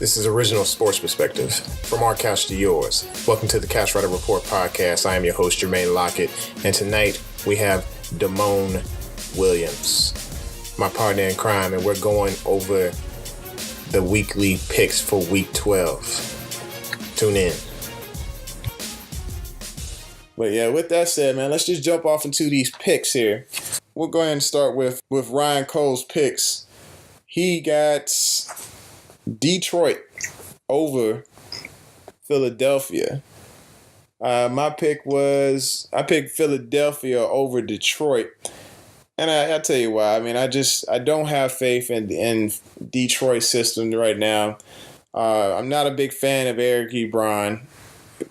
This is Original Sports Perspective, from our couch to yours. Welcome to the Crr Podcast. I am your host, Jermaine Lockett, and tonight we have Damone Williams, my partner in crime, and we're going over the weekly picks for Week 12. Tune in. But yeah, with that said, man, let's just jump off into these picks here. We'll go ahead and start with Ryan Cole's picks. He got Detroit over Philadelphia. I picked Philadelphia over Detroit. And I'll tell you why. I mean, I don't have faith in Detroit's system right now. I'm not a big fan of Eric Ebron.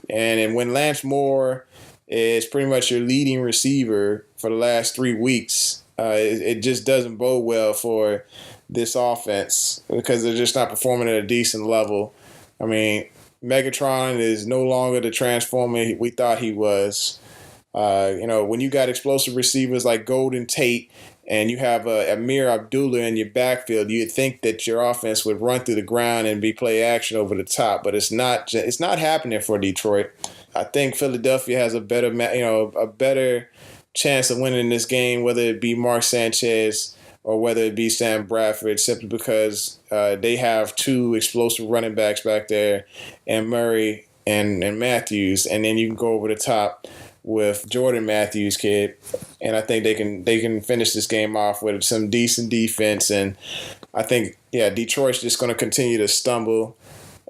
And when Lance Moore is pretty much your leading receiver for the last 3 weeks, it just doesn't bode well for this offense because they're just not performing at a decent level. I mean, Megatron is no longer the transformer we thought he was. When you got explosive receivers like Golden Tate and you have Amir Abdullah in your backfield, you'd think that your offense would run through the ground and be play action over the top, but it's not happening for Detroit. I think Philadelphia has a better chance of winning this game, whether it be Mark Sanchez or whether it be Sam Bradford, simply because they have two explosive running backs back there, and Murray and Matthews, and then you can go over the top with Jordan Matthews, kid, and I think they can finish this game off with some decent defense, and I think Detroit's just going to continue to stumble.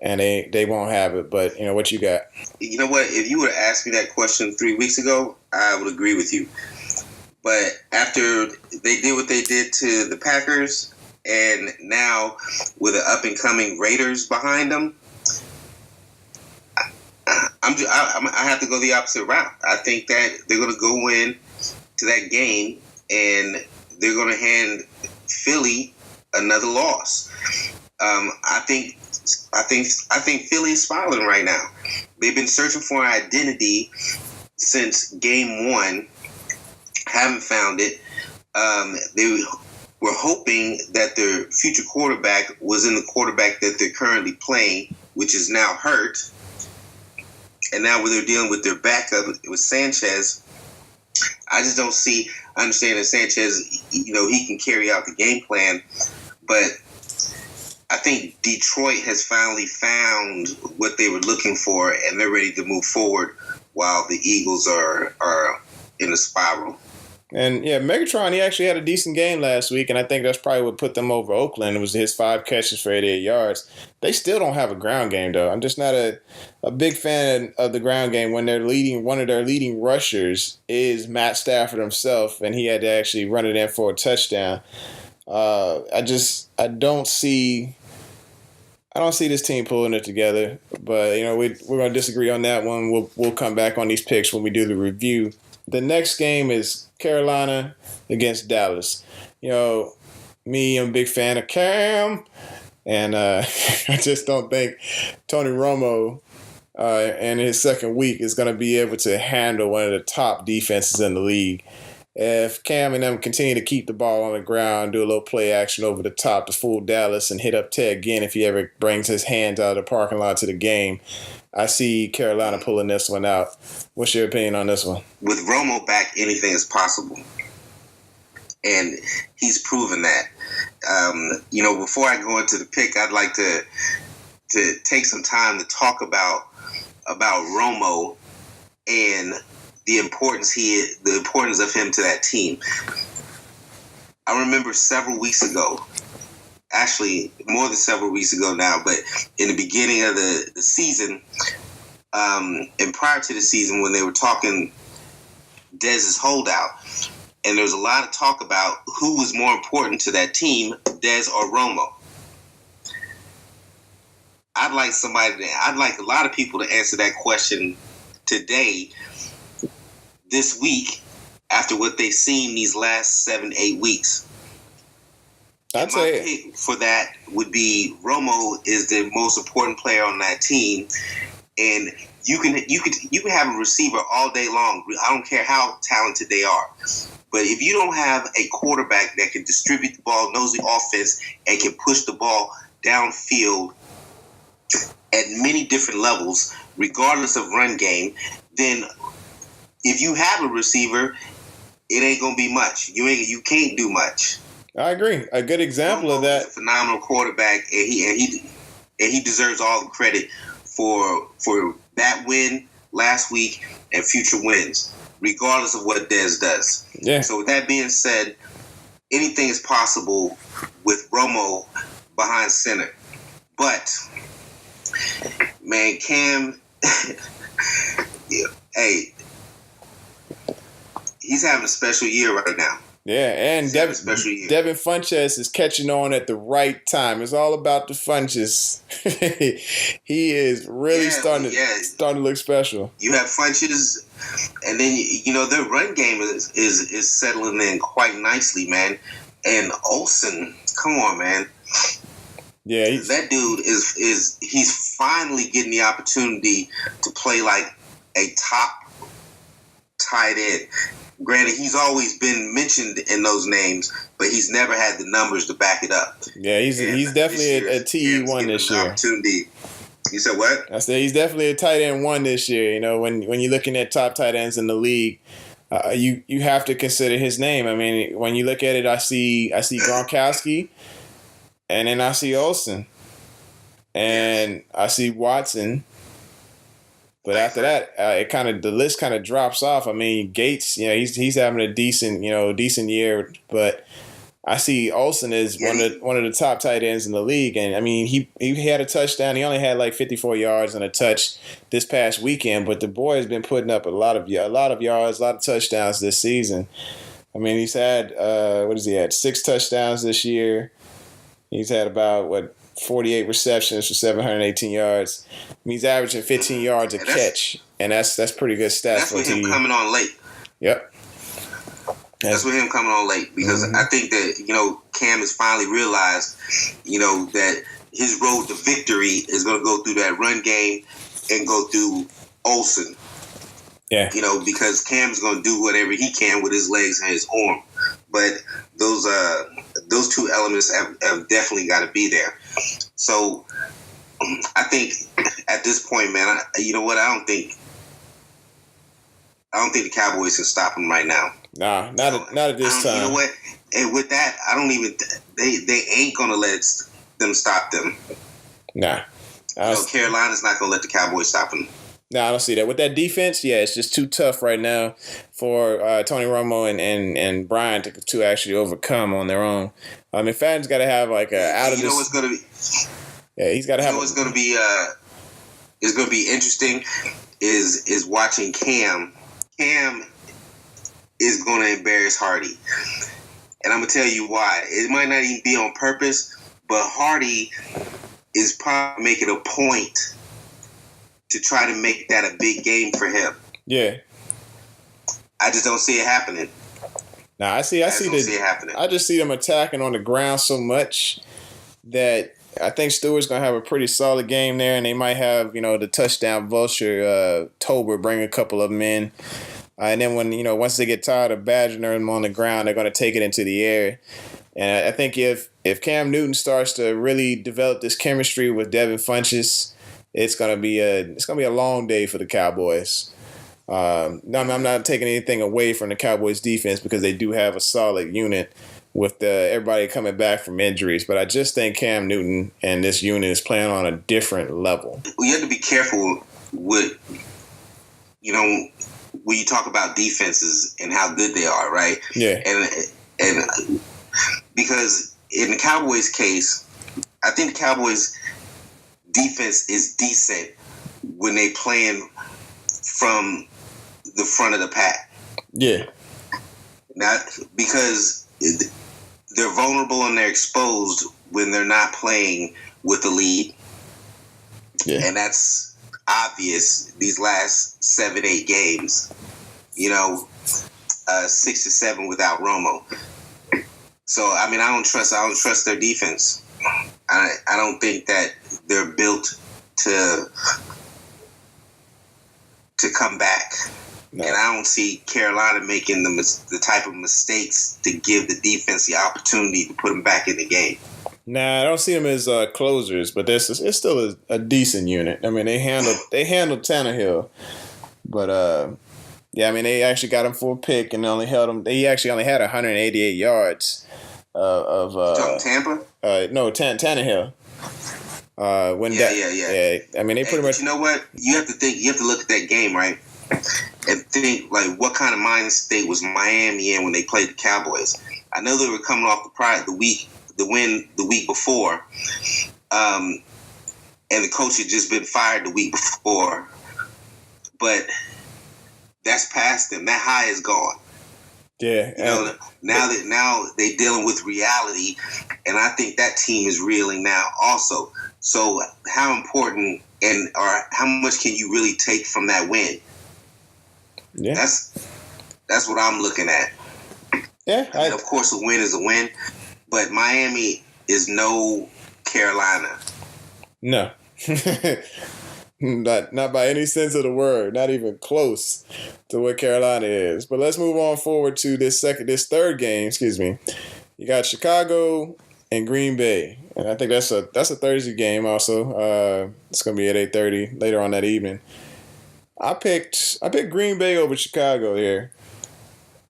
And they won't have it. But, what you got? You know what? If you would have asked me that question 3 weeks ago, I would agree with you. But after they did what they did to the Packers, and now with the up-and-coming Raiders behind them, I have to go the opposite route. I think that they're going to go in to that game, and they're going to hand Philly another loss. I think Philly is spiraling right now. They've been searching for an identity since game one. Haven't found it. They were hoping that their future quarterback was in the quarterback that they're currently playing, which is now hurt. And now when they're dealing with their backup with Sanchez, I just don't see. I understand that Sanchez, he can carry out the game plan, but I think Detroit has finally found what they were looking for, and they're ready to move forward while the Eagles are in a spiral. And, Megatron, he actually had a decent game last week, and I think that's probably what put them over Oakland. It was his 5 catches for 88 yards. They still don't have a ground game, though. I'm just not a big fan of the ground game when one of their leading rushers is Matt Stafford himself, and he had to actually run it in for a touchdown. I don't see this team pulling it together, but we're going to disagree on that one. We'll come back on these picks when we do the review. The next game is Carolina against Dallas. Me, I'm a big fan of Cam, and I just don't think Tony Romo in his second week is going to be able to handle one of the top defenses in the league. If Cam and them continue to keep the ball on the ground, do a little play action over the top to fool Dallas and hit up Ted Ginn if he ever brings his hands out of the parking lot to the game, I see Carolina pulling this one out. What's your opinion on this one? With Romo back, anything is possible. And he's proven that. Before I go into the pick, I'd like to take some time to talk about Romo and the importance of him to that team. I remember several weeks ago, actually more than several weeks ago now, but in the beginning of the season, and prior to the season when they were talking Dez's holdout, and there was a lot of talk about who was more important to that team, Dez or Romo. I'd like a lot of people to answer that question today, this week, after what they've seen these last 7-8 weeks. I'd say pick for that would be Romo is the most important player on that team, and you can have a receiver all day long. I don't care how talented they are, but if you don't have a quarterback that can distribute the ball, knows the offense, and can push the ball downfield at many different levels, regardless of run game, then if you have a receiver, it ain't gonna be much. You can't do much. I agree. A good example of that. He's a phenomenal quarterback, and he deserves all the credit for that win last week and future wins, regardless of what Dez does. Yeah. So with that being said, anything is possible with Romo behind center. But man, Cam, yeah, hey, he's having a special year right now. Yeah, and Devin Funchess is catching on at the right time. It's all about the Funchess. He is really starting to look special. You have Funchess, and then their run game is settling in quite nicely, man. And Olsen, come on, man. Yeah, that dude he's finally getting the opportunity to play like a top tight end. Granted, he's always been mentioned in those names, but he's never had the numbers to back it up. Yeah, he's definitely a TE1 this year. Opportunity. You said what? I said he's definitely a tight end 1 this year. When you're looking at top tight ends in the league, you have to consider his name. I mean, when you look at it, I see Gronkowski, and then I see Olsen, and I see Watson. But after that, the list kind of drops off. I mean, Gates, he's having a decent year, but I see Olsen as one of the top tight ends in the league. And I mean, he had a touchdown. He only had like 54 yards and a touch this past weekend, but the boy has been putting up a lot of yards, a lot of touchdowns this season. I mean, he's had 6 touchdowns this year. He's had about 48 receptions for 718 yards. I mean, he's averaging 15 yards a catch, and that's pretty good stats. That's with him coming on late. Yep. That's with him coming on late because I think that Cam has finally realized that his road to victory is going to go through that run game and go through Olsen. Yeah. Because Cam's going to do whatever he can with his legs and his arm, but those two elements have definitely got to be there. So I think at this point, man, I don't think the Cowboys can stop him right now. Nah, not at this time. You know what? And with that, I don't even. They ain't gonna let them stop them. Nah. Carolina's not gonna let the Cowboys stop them. No, I don't see that. With that defense, yeah, it's just too tough right now for Tony Romo and Brian to actually overcome on their own. I mean, Fadden's got to have like a out of this. What's gonna be? Yeah, he's got to have. What's gonna be? Is gonna be interesting. Is watching Cam. Cam is gonna embarrass Hardy, and I'm gonna tell you why. It might not even be on purpose, but Hardy is probably making a point to try to make that a big game for him. Yeah. I just don't see it happening. Nah, I see it happening. I just see them attacking on the ground so much that I think Stewart's gonna have a pretty solid game there, and they might have the touchdown vulture Tober bring a couple of them in, and then when once they get tired of badgering them on the ground, they're gonna take it into the air. And I think if Cam Newton starts to really develop this chemistry with Devin Funchess, it's gonna be a long day for the Cowboys. No, I'm not taking anything away from the Cowboys defense because they do have a solid unit with everybody coming back from injuries. But I just think Cam Newton and this unit is playing on a different level. We have to be careful with, when you talk about defenses and how good they are, right? Yeah. And because in the Cowboys case, I think the Cowboys defense is decent when they playing from the front of the pack. Yeah. Not because they're vulnerable and they're exposed when they're not playing with the lead. Yeah. And that's obvious these last 7-8 games. 6 to 7 without Romo. So I mean I don't trust their defense. I don't think that they're built to come back. No. And I don't see Carolina making the type of mistakes to give the defense the opportunity to put them back in the game. Nah, I don't see them as closers, but it's still a decent unit. I mean, they handled Tannehill, but yeah, I mean they actually got him for a pick and only held him. They actually only had 188 yards of Tampa. No, Tannehill. Yeah. I mean, they pretty much. You know what? You have to think. You have to look at that game, right? And think like what kind of mind state was Miami in when they played the Cowboys? I know they were coming off the win the week before, and the coach had just been fired the week before. But that's past them. That high is gone. Yeah. Now they're dealing with reality, and I think that team is reeling now also. So how important or how much can you really take from that win? Yeah. That's what I'm looking at. Yeah. I mean, of course, a win is a win, but Miami is no Carolina. No. Not by any sense of the word, not even close to what Carolina is. But let's move on forward to this third game. Excuse me. You got Chicago and Green Bay, and I think that's a Thursday game. Also, it's gonna be at 8:30 later on that evening. I picked Green Bay over Chicago here,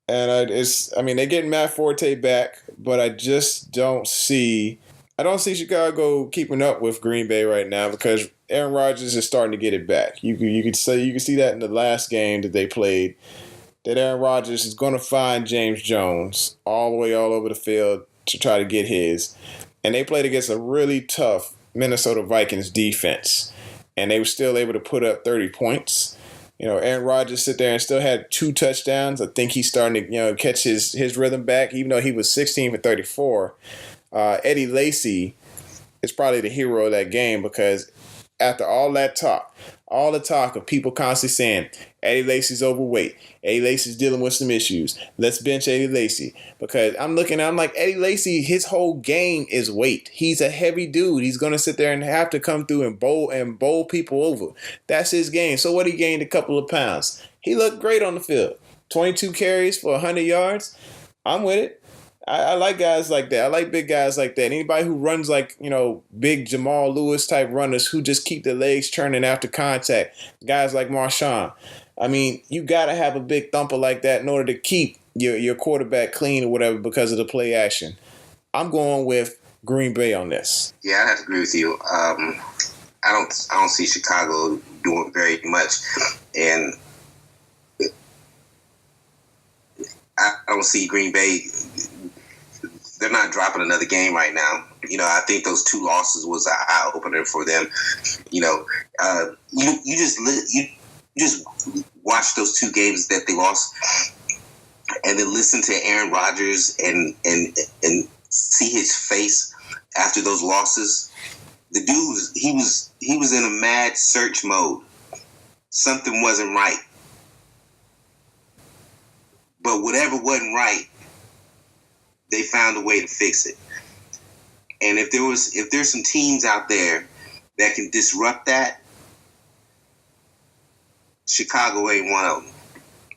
and they're getting Matt Forte back, but I just don't see Chicago keeping up with Green Bay right now because Aaron Rodgers is starting to get it back. You could see that in the last game that they played, that Aaron Rodgers is going to find James Jones all over the field to try to get his. And they played against a really tough Minnesota Vikings defense, and they were still able to put up 30 points. Aaron Rodgers sit there and still had 2 touchdowns. I think he's starting to catch his rhythm back, even though he was 16 for 34. Eddie Lacy is probably the hero of that game because after all the talk of people constantly saying Eddie Lacy's overweight, Eddie Lacy's dealing with some issues, let's bench Eddie Lacy, because I'm like, Eddie Lacy, his whole game is weight. He's a heavy dude. He's going to sit there and have to come through and bowl people over. That's his game. So what, he gained a couple of pounds. He looked great on the field. 22 carries for 100 yards. I'm with it. I like guys like that. I like big guys like that. Anybody who runs like, big Jamal Lewis type runners who just keep their legs turning after contact. Guys like Marshawn. I mean, you got to have a big thumper like that in order to keep your quarterback clean or whatever because of the play action. I'm going with Green Bay on this. Yeah, I'd have to agree with you. I don't see Chicago doing very much, and I don't see Green Bay. They're not dropping another game right now. I think those 2 losses was an eye opener for them. You just watch those 2 games that they lost, and then listen to Aaron Rodgers and see his face after those losses. The dude, he was in a mad search mode. Something wasn't right, but whatever wasn't right, they found a way to fix it. And if there's some teams out there that can disrupt that, Chicago ain't one of them.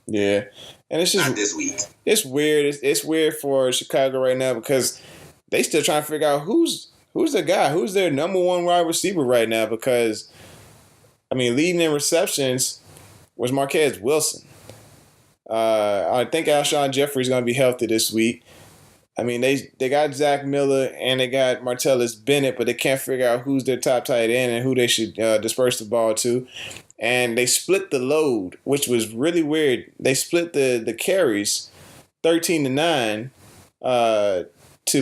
Yeah, and it's just not this week. It's weird. It's weird for Chicago right now because they still trying to figure out who's the guy, who's their number 1 wide receiver right now. Because leading in receptions was Marquez Wilson. I think Alshon Jeffrey's going to be healthy this week. They got Zach Miller and they got Martellus Bennett, but they can't figure out who's their top tight end and who they should disperse the ball to. And they split the load, which was really weird. They split the carries 13-9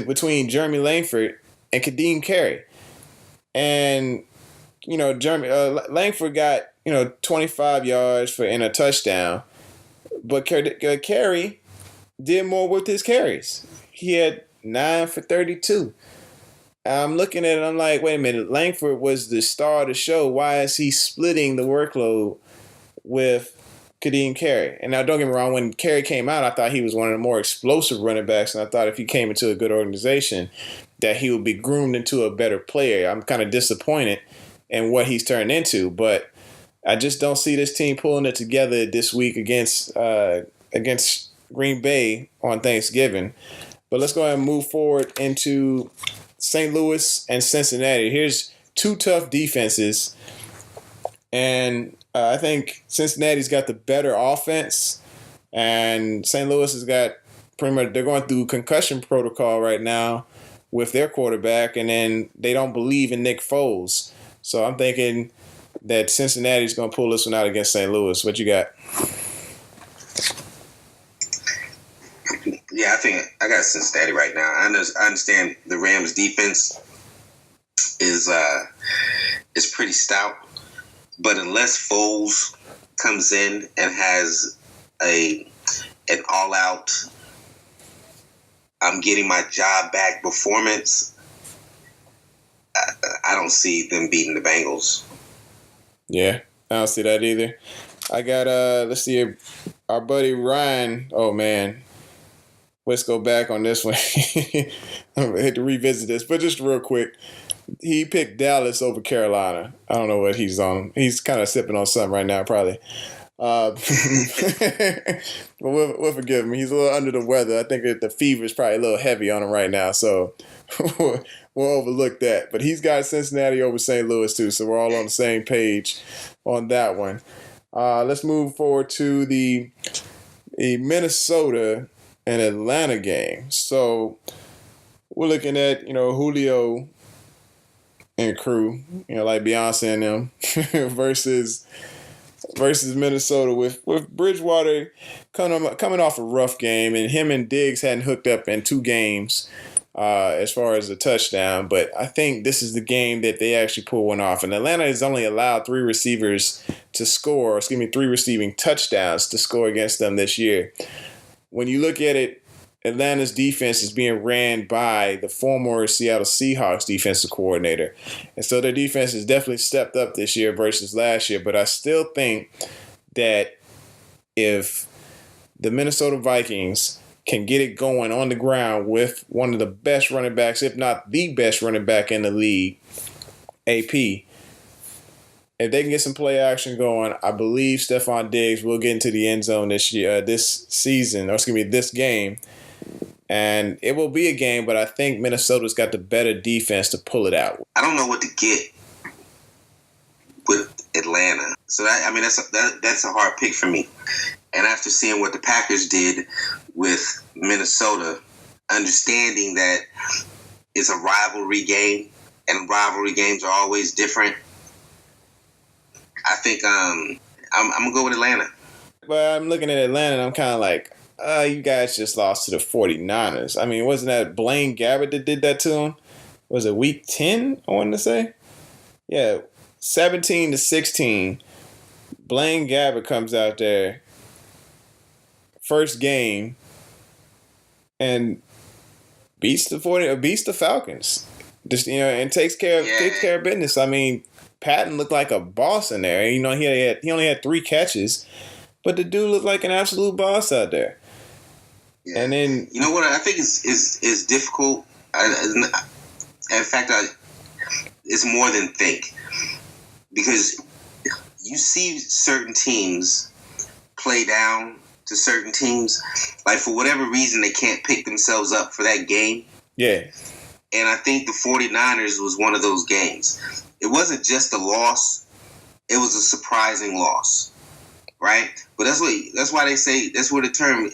between Jeremy Langford and Kadeem Carey. And, Langford got, 25 yards in a touchdown. But Carey did more with his carries. He had 9 for 32. I'm looking at it, I'm like, wait a minute, Langford was the star of the show. Why is he splitting the workload with Kadeem Carey? And now, don't get me wrong, when Carey came out, I thought he was one of the more explosive running backs, and I thought if he came into a good organization that he would be groomed into a better player. I'm kind of disappointed in what he's turned into, but I just don't see this team pulling it together this week against Green Bay on Thanksgiving. But let's go ahead and move forward into St. Louis and Cincinnati. Here's two tough defenses. And I think Cincinnati's got the better offense. And St. Louis has got pretty much, they're going through concussion protocol right now with their quarterback. And then they don't believe in Nick Foles. So I'm thinking that Cincinnati's going to pull this one out against St. Louis. What you got? Yeah, I think I got Cincinnati right now. I understand the Rams' defense is pretty stout, but unless Foles comes in and has an all-out, I'm getting my job back performance, I don't see them beating the Bengals. Yeah, I don't see that either. I got let's see, our buddy Ryan. Oh man. Let's go back on this one. I'm going to revisit this, but just real quick. He picked Dallas over Carolina. I don't know what he's on. He's kind of sipping on something right now, probably. But we'll forgive him. He's a little under the weather. I think that the fever is probably a little heavy on him right now, so we'll overlook that. But he's got Cincinnati over St. Louis, too, so we're all on the same page on that one. Let's move forward to the Minnesota and Atlanta game. So we're looking at, Julio and crew, like Beyonce and them versus Minnesota with Bridgewater coming off a rough game, and him and Diggs hadn't hooked up in 2 games as far as a touchdown. But I think this is the game that they actually pull one off. And Atlanta has only allowed 3 receivers to score, 3 receiving touchdowns to score against them this year. When you look at it, Atlanta's defense is being ran by the former Seattle Seahawks defensive coordinator. And so their defense has definitely stepped up this year versus last year. But I still think that if the Minnesota Vikings can get it going on the ground with one of the best running backs, if not the best running back in the league, AP, if they can get some play action going, I believe Stephon Diggs will get into the end zone this game. And it will be a game, but I think Minnesota's got the better defense to pull it out. I don't know what to get with Atlanta. So that's a hard pick for me. And after seeing what the Packers did with Minnesota, understanding that it's a rivalry game and rivalry games are always different, I think I'm going to go with Atlanta. But I'm looking at Atlanta and I'm kind of like, you guys just lost to the 49ers. I mean, wasn't that Blaine Gabbert that did that to him? Was it week 10, I wanted to say? Yeah, 17-16. Blaine Gabbert comes out there, first game, and beats the Falcons. Just, and takes care of business. I mean, Patton looked like a boss in there. He only had 3 catches, but the dude looked like an absolute boss out there. Yeah. And then what I think is difficult. In fact, it's more than think, because you see certain teams play down to certain teams, like for whatever reason they can't pick themselves up for that game. Yeah. And I think the 49ers was one of those games. It wasn't just a loss; it was a surprising loss, right? But that's why they say, that's where the term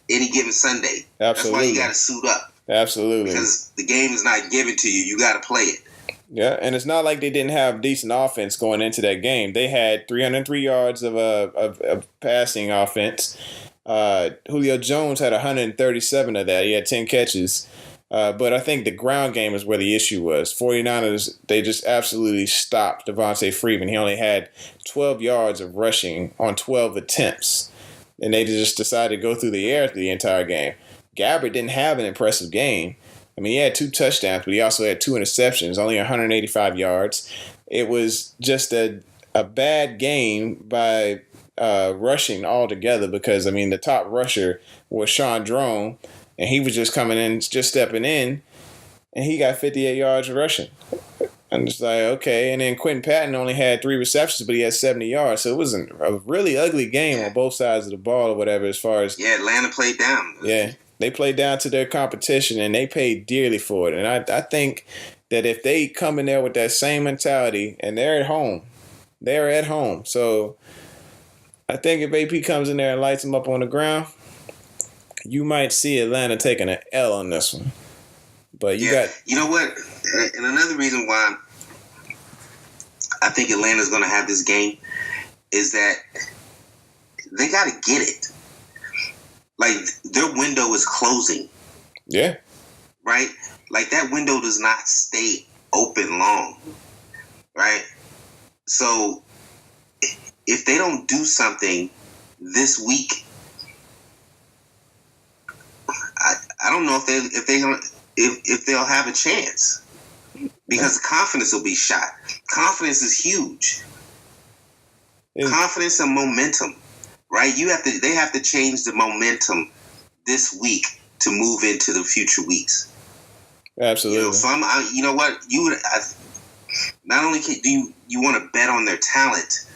"any given Sunday." Absolutely. That's why you got to suit up. Absolutely. Because the game is not given to you; you got to play it. Yeah, and it's not like they didn't have decent offense going into that game. They had 303 yards of passing offense. Julio Jones had 137 of that. He had 10 catches. But I think the ground game is where the issue was. 49ers, they just absolutely stopped Devontae Freeman. He only had 12 yards of rushing on 12 attempts. And they just decided to go through the air the entire game. Gabbert didn't have an impressive game. I mean, he had 2 touchdowns, but he also had 2 interceptions, only 185 yards. It was just a bad game by rushing altogether because, I mean, the top rusher was Sean Drone, and he was just coming in, just stepping in, and he got 58 yards rushing. I'm just like, okay. And then Quentin Patton only had 3 receptions, but he had 70 yards. So it was a really ugly game on both sides of the ball or whatever as far as... Yeah, Atlanta played down. Yeah. They play down to their competition, and they pay dearly for it. And I think that if they come in there with that same mentality, and they're at home. So I think if AP comes in there and lights them up on the ground, you might see Atlanta taking an L on this one. But you know what? And another reason why I think Atlanta's going to have this game is that they got to get it. Like, their window is closing. Yeah. Right? Like, that window does not stay open long. Right? So, if they don't do something this week, I don't know if they'll have a chance, because confidence will be shot. Confidence is huge. Confidence and momentum, right? They have to change the momentum this week to move into the future weeks. Absolutely. So you know what? Not only do you want to bet on their talent,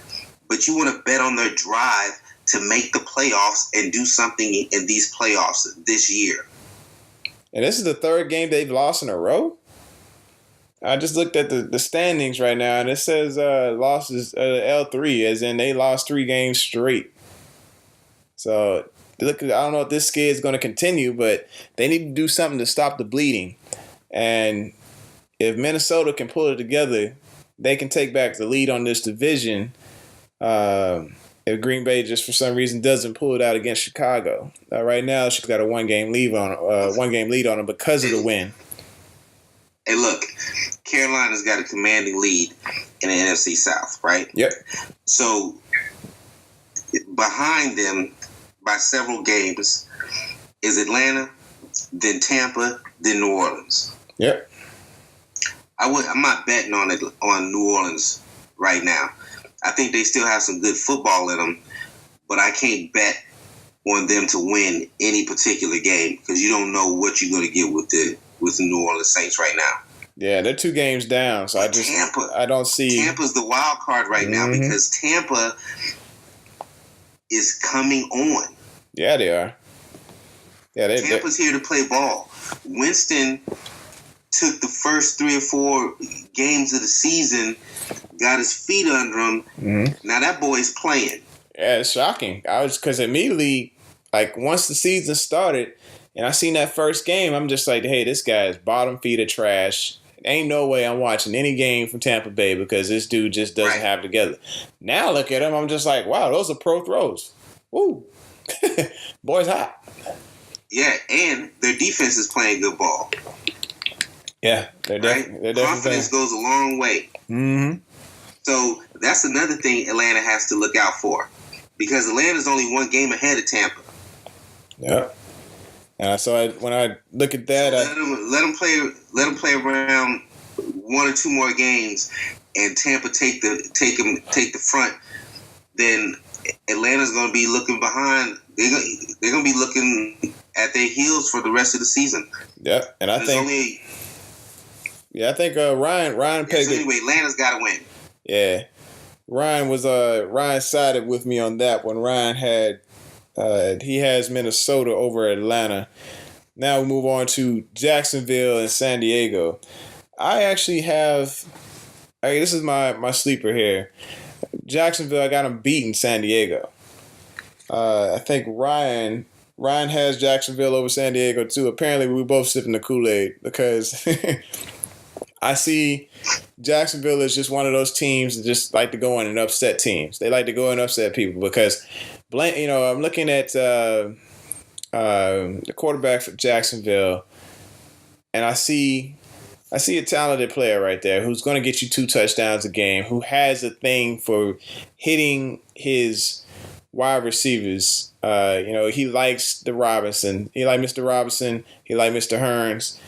but you want to bet on their drive to make the playoffs and do something in these playoffs this year. And this is the third game they've lost in a row? I just looked at the standings right now, and it says losses L3, as in they lost 3 games straight. So, look, I don't know if this skid is going to continue, but they need to do something to stop the bleeding. And if Minnesota can pull it together, they can take back the lead on this division. If Green Bay just for some reason doesn't pull it out against Chicago, right now she's got a 1-game lead on them because of the win. Hey, look, Carolina's got a commanding lead in the NFC South, right? Yep. So behind them by several games is Atlanta, then Tampa, then New Orleans. Yep. I'm not betting on New Orleans right now. I think they still have some good football in them, but I can't bet on them to win any particular game because you don't know what you're going to get with the New Orleans Saints right now. Yeah, they're 2 games down, so I don't see. Tampa's the wild card right now because Tampa is coming on. Yeah, they are. Yeah, Tampa's here to play ball. Winston took the first 3 or 4 games of the season, got his feet under him. Mm-hmm. Now that boy's playing. Yeah, it's shocking. Because immediately, like, once the season started and I seen that first game, I'm just like, hey, this guy is bottom feeder trash. Ain't no way I'm watching any game from Tampa Bay because this dude just doesn't have it together. Now look at him, I'm just like, wow, those are pro throws. Woo. Boy's hot. Yeah, and their defense is playing good ball. Yeah, they're definitely. Confidence goes a long way. Mm-hmm. So that's another thing Atlanta has to look out for, because Atlanta's only 1 game ahead of Tampa. Yeah. And so when I look at that, let them play around 1 or 2 more games, and Tampa take the front. Then Atlanta's going to be looking behind. They're going to be looking at their heels for the rest of the season. Yeah, and I think Ryan pegged it. Anyway, Atlanta's got to win. Yeah, Ryan sided with me on that when Ryan had. He has Minnesota over Atlanta. Now we move on to Jacksonville and San Diego. I actually have. This is my sleeper here. Jacksonville, I got them beating San Diego. I think Ryan has Jacksonville over San Diego too. Apparently, we both sipping the Kool-Aid because I see Jacksonville is just one of those teams that just like to go in and upset teams. They like to go and upset people because, I'm looking at the quarterback for Jacksonville, and I see a talented player right there who's going to get you 2 touchdowns a game, who has a thing for hitting his wide receivers. He likes the Robinson. He likes Mr. Robinson. He likes Mr. Hearns.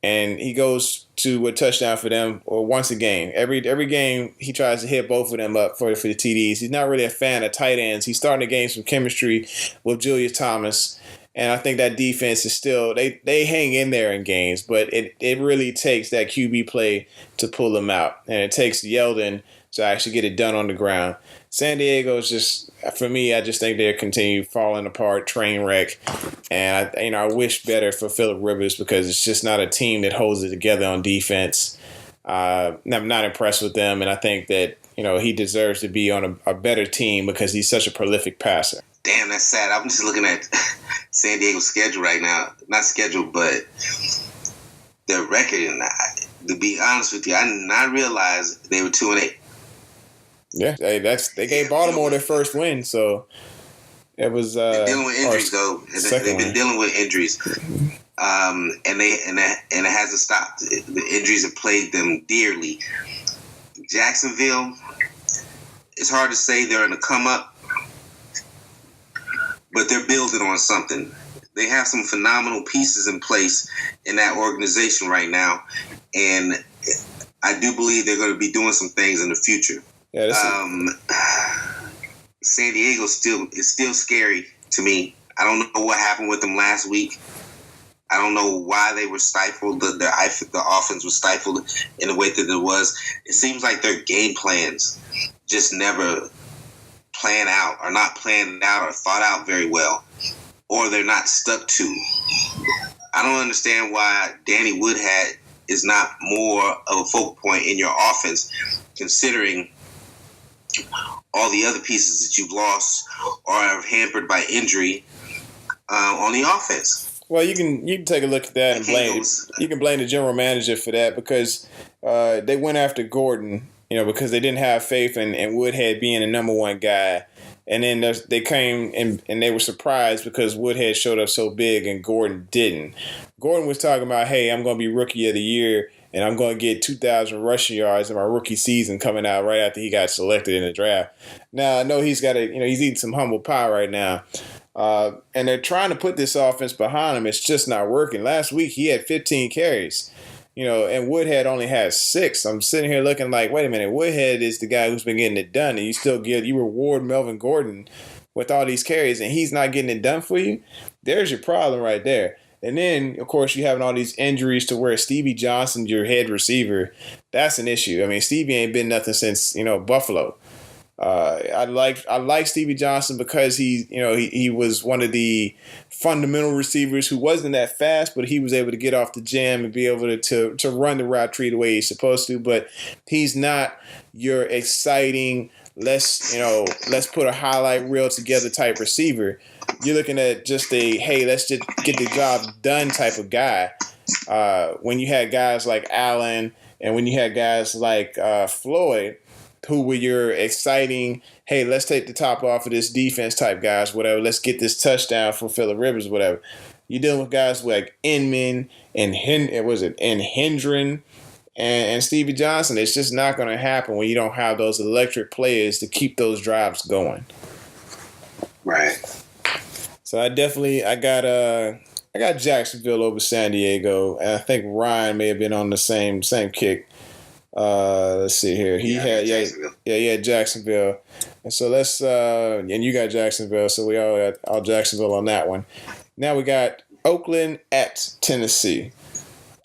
And he goes to a touchdown for them or once a game. Every game, he tries to hit both of them up for the TDs. He's not really a fan of tight ends. He's starting to gain some chemistry with Julius Thomas. And I think that defense is still they hang in there in games, but it really takes that QB play to pull them out, and it takes Yeldon to actually get it done on the ground. San Diego is just, for me, I just think they're continue falling apart, train wreck, and I wish better for Phillip Rivers because it's just not a team that holds it together on defense. I'm not impressed with them, and I think that he deserves to be on a better team because he's such a prolific passer. Damn, that's sad. I'm just looking at San Diego's schedule right now. Not schedule, but their record. And to be honest with you, I did not realize they were 2-8. Yeah, they gave Baltimore their first win, so it was. They're dealing with injuries though. They've been dealing with injuries, and it hasn't stopped. The injuries have plagued them dearly. Jacksonville, it's hard to say they're in a come up, but they're building on something. They have some phenomenal pieces in place in that organization right now, and I do believe they're going to be doing some things in the future. Yeah, San Diego is still scary to me. I don't know what happened with them last week. I don't know why they were stifled. The offense was stifled in the way that it was. It seems like their game plans just never plan out, or not planned out, or thought out very well, or they're not stuck to. I don't understand why Danny Woodhead is not more of a focal point in your offense, considering all the other pieces that you've lost or are hampered by injury on the offense. Well, you can take a look at that and blame. You can blame the general manager for that because they went after Gordon, because they didn't have faith in Woodhead being the number one guy. And then they came and they were surprised because Woodhead showed up so big and Gordon didn't. Gordon was talking about, hey, I'm going to be rookie of the year and I'm going to get 2,000 rushing yards in my rookie season coming out right after he got selected in the draft. Now, I know he's got he's eating some humble pie right now. And they're trying to put this offense behind him. It's just not working. Last week, he had 15 carries, and Woodhead only has 6. I'm sitting here looking like, wait a minute, Woodhead is the guy who's been getting it done. And you reward Melvin Gordon with all these carries and he's not getting it done for you. There's your problem right there. And then, of course, you're having all these injuries to where Stevie Johnson, your head receiver, that's an issue. I mean, Stevie ain't been nothing since, Buffalo. I like Stevie Johnson because he was one of the fundamental receivers who wasn't that fast, but he was able to get off the jam and be able to run the route tree the way he's supposed to. But he's not your exciting, let's put a highlight reel together type receiver. You're looking at just let's just get the job done type of guy. When you had guys like Allen and when you had guys like Floyd, who were your exciting, hey, let's take the top off of this defense type guys, whatever. Let's get this touchdown from Phillip Rivers, whatever. You're dealing with guys like Inman and Hendren and Stevie Johnson. It's just not going to happen when you don't have those electric players to keep those drives going. Right. So I got Jacksonville over San Diego, and I think Ryan may have been on the same kick. Let's see here. He had Jacksonville. And so let's and you got Jacksonville, so we all got all Jacksonville on that one. Now we got Oakland at Tennessee.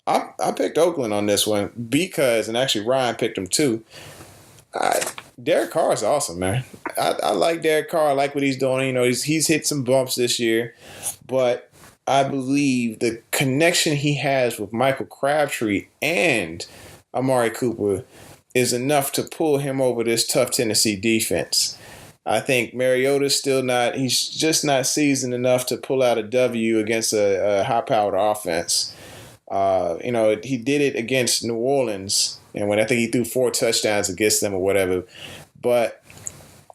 I picked Oakland on this one because, and actually Ryan picked them too. Derek Carr is awesome, man. I like Derek Carr. I like what he's doing. He's hit some bumps this year, but I believe the connection he has with Michael Crabtree and Amari Cooper is enough to pull him over this tough Tennessee defense. I think Mariota's he's just not seasoned enough to pull out a W against a high-powered offense. He did it against New Orleans, and when I think he threw 4 touchdowns against them or whatever. But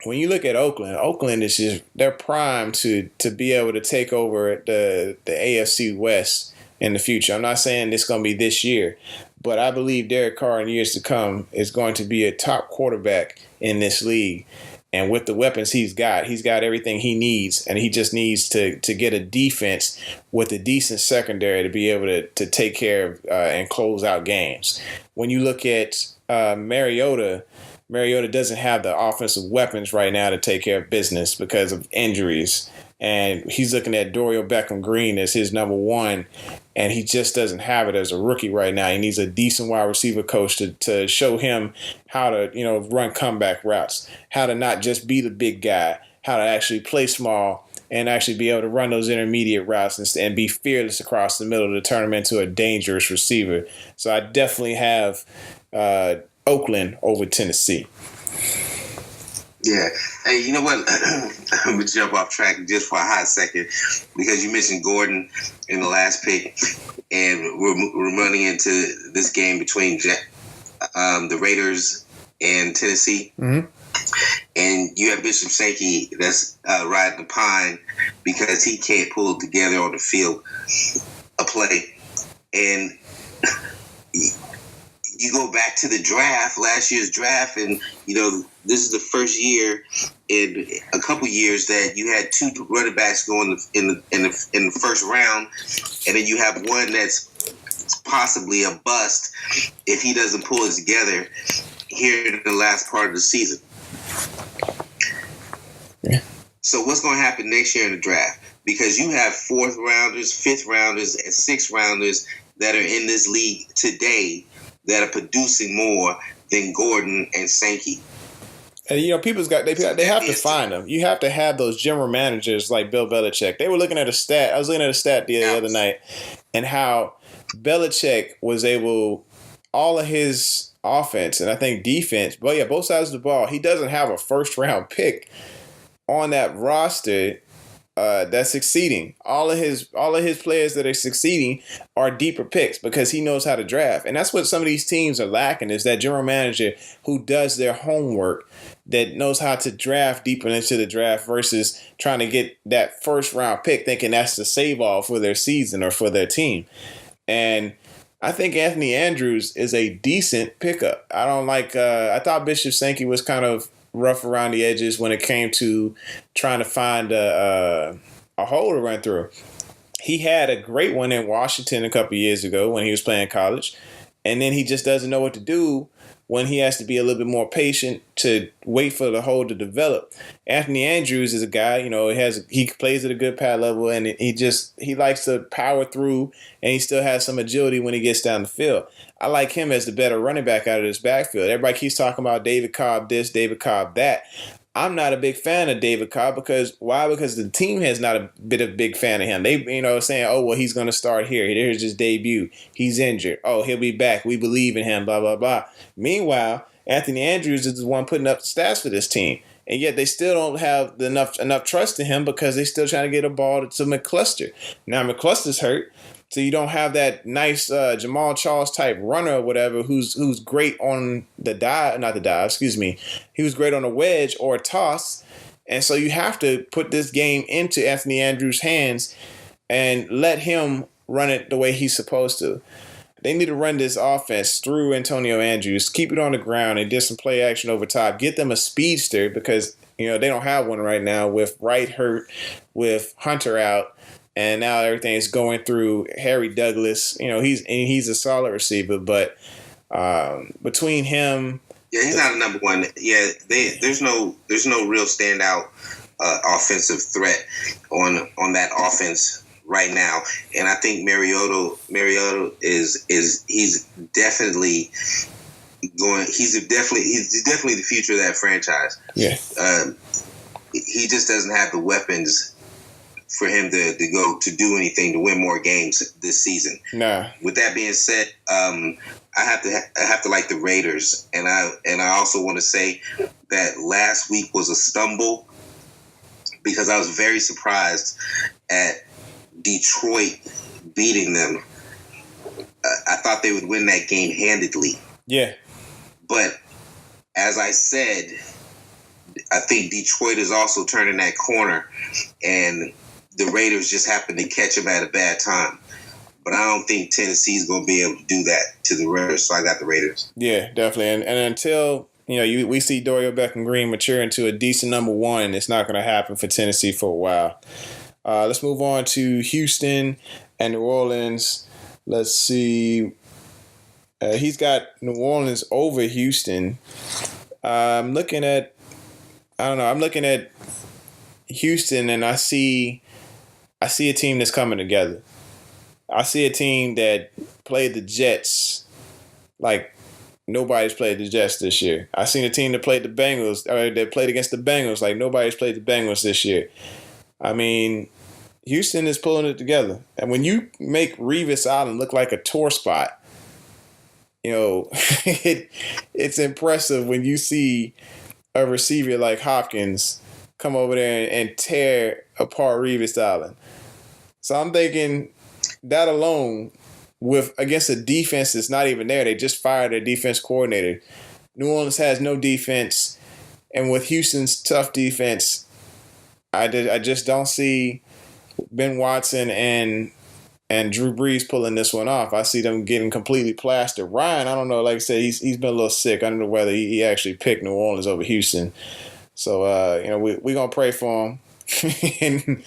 when you look at Oakland is just, they're primed to be able to take over the AFC West in the future. I'm not saying it's going to be this year, but I believe Derek Carr in years to come is going to be a top quarterback in this league. And with the weapons he's got everything he needs, and he just needs to get a defense with a decent secondary to be able to take care of and close out games. When you look at Mariota doesn't have the offensive weapons right now to take care of business because of injuries. and he's looking at Dorial Beckham-Green as his number one, and he just doesn't have it as a rookie right now. He needs a decent wide receiver coach to show him how to, run comeback routes, how to not just be the big guy, how to actually play small and actually be able to run those intermediate routes and be fearless across the middle to turn him into a dangerous receiver. So I definitely have Oakland over Tennessee. Yeah. Hey, you know what? I'm going to jump off track just for a hot second because you mentioned Gordon in the last pick, and we're running into this game between the Raiders and Tennessee. Mm-hmm. And you have Bishop Sankey that's riding the pine because he can't pull together on the field a play. And you go back to the draft, last year's draft, and this is the first year in a couple years that you had two running backs going in the first round, and then you have one that's possibly a bust if he doesn't pull it together here in the last part of the season. Yeah. So what's going to happen next year in the draft? Because you have fourth rounders, fifth rounders, and sixth rounders that are in this league today that are producing more than Gordon and Sankey. And they have to find them. You have to have those general managers like Bill Belichick. They were looking at a stat. I was looking at a stat the other night, and how Belichick was able, all of his offense and I think defense, but yeah, both sides of the ball, he doesn't have a first round pick on that roster that's succeeding. All of his players that are succeeding are deeper picks because he knows how to draft. And that's what some of these teams are lacking, is that general manager who does their homework, that knows how to draft deeper into the draft versus trying to get that first round pick thinking that's the save all for their season or for their team. And I think Anthony Andrews is a decent pickup. I thought Bishop Sankey was kind of rough around the edges when it came to trying to find a hole to run through. He had a great one in Washington a couple years ago when he was playing college, and then he just doesn't know what to do when he has to be a little bit more patient to wait for the hole to develop. Anthony Andrews is a guy, he plays at a good pad level, and he likes to power through, and he still has some agility when he gets down the field. I like him as the better running back out of this backfield. Everybody keeps talking about David Cobb this, David Cobb that. I'm not a big fan of David Cobb because why? Because the team has not a big fan of him. They, saying, oh, well, he's going to start here. Here's his debut. He's injured. Oh, he'll be back. We believe in him, blah, blah, blah. Meanwhile, Anthony Andrews is the one putting up the stats for this team. And yet they still don't have enough trust in him because they're still trying to get a ball to McCluster. Now McCluster's hurt. So you don't have that nice Jamal Charles type runner or whatever who's great on the he was great on a wedge or a toss. And so you have to put this game into Anthony Andrews' hands and let him run it the way he's supposed to. They need to run this offense through Antonio Andrews, keep it on the ground, and get some play action over top. Get them a speedster because they don't have one right now with Wright hurt, with Hunter out. And now everything's going through Harry Douglas. He's a solid receiver, but between him, he's not a number one. Yeah, there's no real standout offensive threat on that offense right now. And I think Mariota is he's definitely going. He's definitely the future of that franchise. Yeah, he just doesn't have the weapons for him to go to do anything to win more games this season. Nah. With that being said, I have to like the Raiders, and I also want to say that last week was a stumble because I was very surprised at Detroit beating them. I thought they would win that game handedly. Yeah. But as I said, I think Detroit is also turning that corner, and the Raiders just happened to catch him at a bad time. But I don't think Tennessee's going to be able to do that to the Raiders, so I got the Raiders. Yeah, definitely. And until we see Dorial Beckham-Green mature into a decent number one, it's not going to happen for Tennessee for a while. Let's move on to Houston and New Orleans. Let's see. He's got New Orleans over Houston. I'm looking at Houston and I see a team that's coming together. I see a team that played the Jets like nobody's played the Jets this year. I seen a team that played the Bengals, or that played against the Bengals like nobody's played the Bengals this year. I mean, Houston is pulling it together. And when you make Revis Island look like a tour spot, you know, it's impressive when you see a receiver like Hopkins come over there and tear apart Revis Island. So I'm thinking that alone, with against a defense that's not even there, they just fired their defense coordinator. New Orleans has no defense, and with Houston's tough defense, I just don't see Ben Watson and Drew Brees pulling this one off. I see them getting completely plastered. Ryan, I don't know, like I said, he's been a little sick. I don't know whether he actually picked New Orleans over Houston. So you know, we're gonna pray for him. And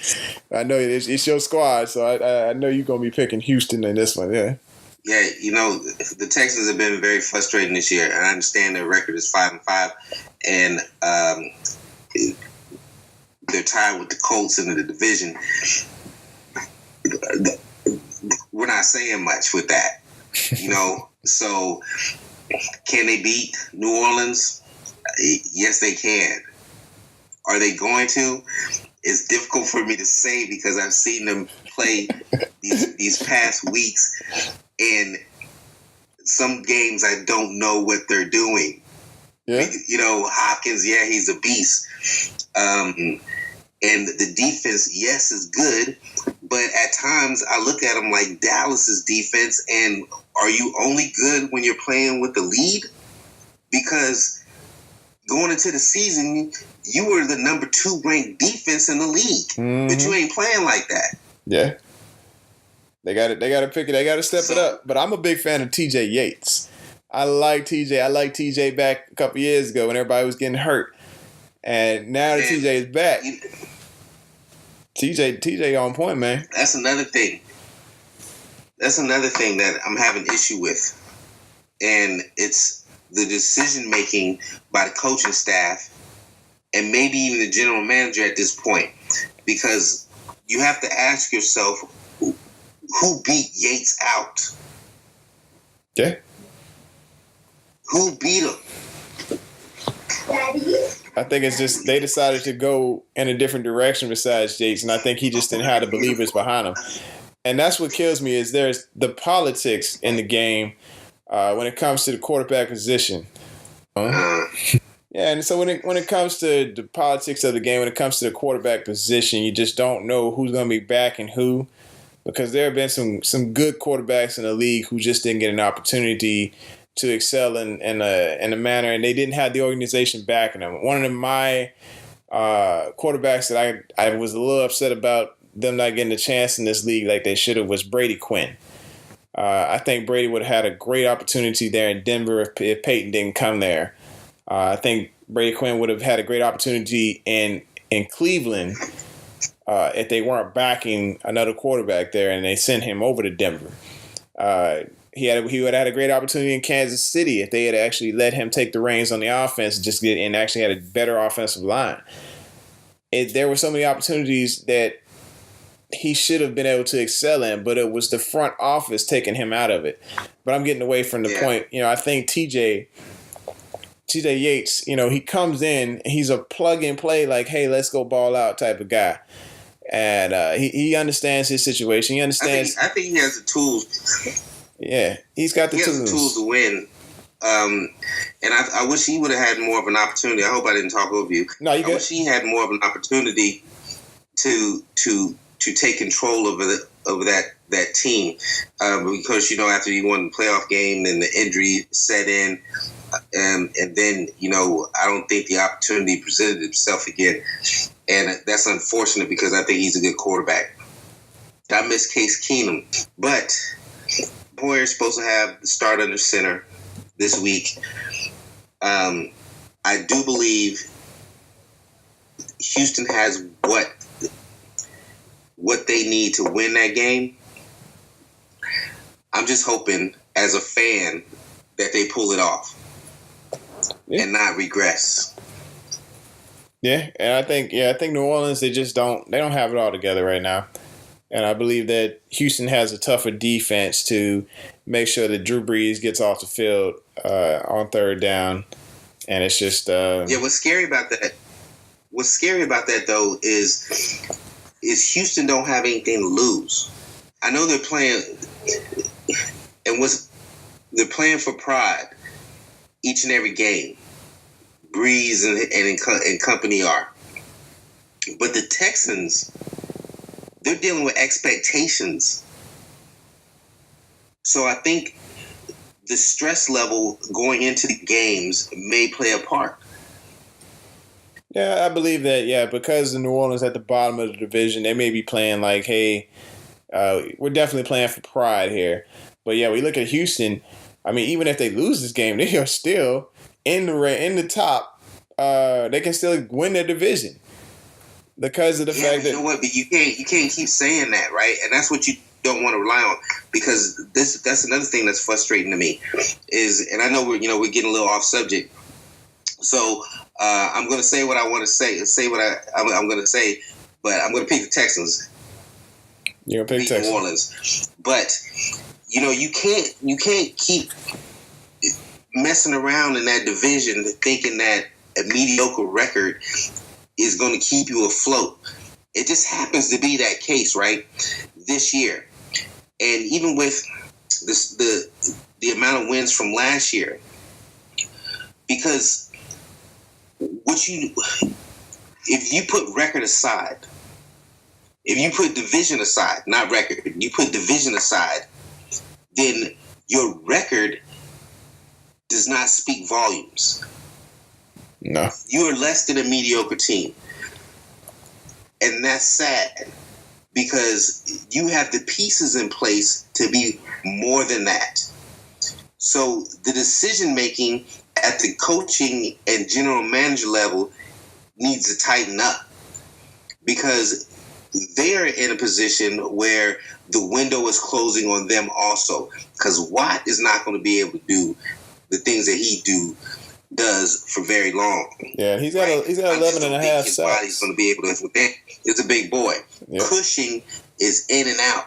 I know it's your squad, so I know you're gonna be picking Houston in this one, yeah. Yeah, you know, the Texans have been very frustrating this year, and I understand their record is 5-5, and they're tied with the Colts in the division. We're not saying much with that, you know. So, can they beat New Orleans? Yes, they can. Are they going to? It's difficult for me to say because I've seen them play these past weeks, and some games I don't know what they're doing. Yeah. You know, Hopkins, yeah, he's a beast. And the defense, yes, is good, but at times I look at them like Dallas's defense, and are you only good when you're playing with the lead? Because going into the season, you were the number 2 ranked defense in the league, but you ain't playing like that. Yeah, they got to pick it. They got to step it up. But I'm a big fan of TJ Yates. I like TJ. I liked TJ back a couple years ago when everybody was getting hurt, and now that TJ is back, TJ on point, man. That's another thing. That's another thing that I'm having issue with, and it's the decision making by the coaching staff and maybe even the general manager at this point, because you have to ask yourself, who beat Yates out? Yeah. Who beat him? I think it's just they decided to go in a different direction besides Yates, and I think he just didn't have the believers behind him. And that's what kills me is there's the politics in the game when it comes to the quarterback position. Yeah, and so when it comes to the politics of the game, when it comes to the quarterback position, you just don't know who's going to be backing who, because there have been some good quarterbacks in the league who just didn't get an opportunity to excel in a manner, and they didn't have the organization backing them. One of my quarterbacks that I was a little upset about them not getting a chance in this league like they should have was Brady Quinn. I think Brady would have had a great opportunity there in Denver if Peyton didn't come there. I think Brady Quinn would have had a great opportunity in Cleveland if they weren't backing another quarterback there and they sent him over to Denver. He would have had a great opportunity in Kansas City if they had actually let him take the reins on the offense and actually had a better offensive line. There were so many opportunities that he should have been able to excel in, but it was the front office taking him out of it. But I'm getting away from the point. You know, I think TJ Yates, you know, he comes in, he's a plug and play, like, hey, let's go ball out type of guy. And he understands his situation. He understands. I think he has the tools. Yeah, he's got the tools. He has the tools to win. And I wish he would have had more of an opportunity. I hope I didn't talk over you. No, you good. I wish he had more of an opportunity to take control over that team, because, you know, after he won the playoff game, then the injury set in, and then, you know, I don't think the opportunity presented itself again, and that's unfortunate because I think he's a good quarterback. I miss Case Keenum, but Warriors supposed to have the start under center this week. I do believe Houston has what they need to win that game. I'm just hoping, as a fan, that they pull it off and not regress. Yeah, and I think New Orleans, they don't have it all together right now. And I believe that Houston has a tougher defense to make sure that Drew Brees gets off the field on third down. And it's just what's scary about that? What's scary about that though is Houston don't have anything to lose. I know they're playing, and they're playing for pride each and every game. Breeze and company are, but the Texans, they're dealing with expectations. So I think the stress level going into the games may play a part. Yeah, I believe that. Yeah, because the New Orleans at the bottom of the division, they may be playing like, hey, we're definitely playing for pride here. But yeah, we look at Houston. I mean, even if they lose this game, they are still in the top. They can still win their division because of the fact that, you know what, but you can't keep saying that, right? And that's what you don't want to rely on, because that's another thing that's frustrating to me is, and I know we're getting a little off subject, so I'm going to say what I want to say what I'm going to say, but I'm going to pick the Texans. You're going to pick Texans. New Orleans, but you can't keep messing around in that division thinking that a mediocre record is going to keep you afloat. It just happens to be that case, right, this year. And even with this, the amount of wins from last year, because if you put record aside, if you put division aside, not record, you put division aside, then your record does not speak volumes. No. You are less than a mediocre team. And that's sad, because you have the pieces in place to be more than that. So the decision making at the coaching and general manager level needs to tighten up, because they are in a position where the window is closing on them also, because Watt is not going to be able to do the things that he does for very long. Yeah, he's got 11 and a half his sacks. body's going to be able to. It's a big boy. Yep. Cushing is in and out,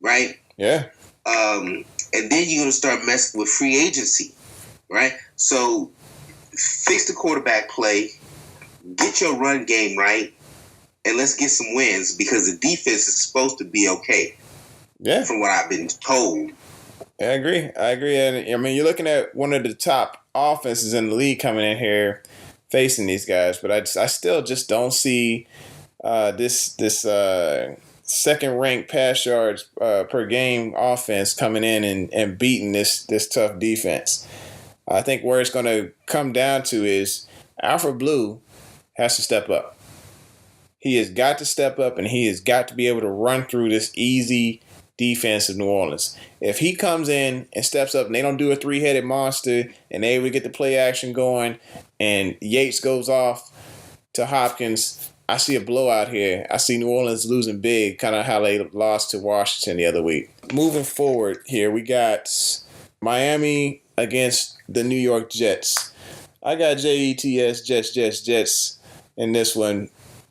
right? Yeah. And then you're going to start messing with free agency, right? So fix the quarterback play, get your run game right, and let's get some wins, because the defense is supposed to be okay. Yeah. From what I've been told. I agree. And I mean, you're looking at one of the top offenses in the league coming in here facing these guys, but I still just don't see this second ranked pass yards per game offense coming in and beating this tough defense. I think where it's going to come down to is Alfred Blue has to step up. He has got to step up, and he has got to be able to run through this easy defense of New Orleans. If he comes in and steps up and they don't do a three-headed monster and they able to get the play action going and Yates goes off to Hopkins, I see a blowout here. I see New Orleans losing big, kind of how they lost to Washington the other week. Moving forward here, we got Miami against the New York Jets. I got Jets, Jets in this one.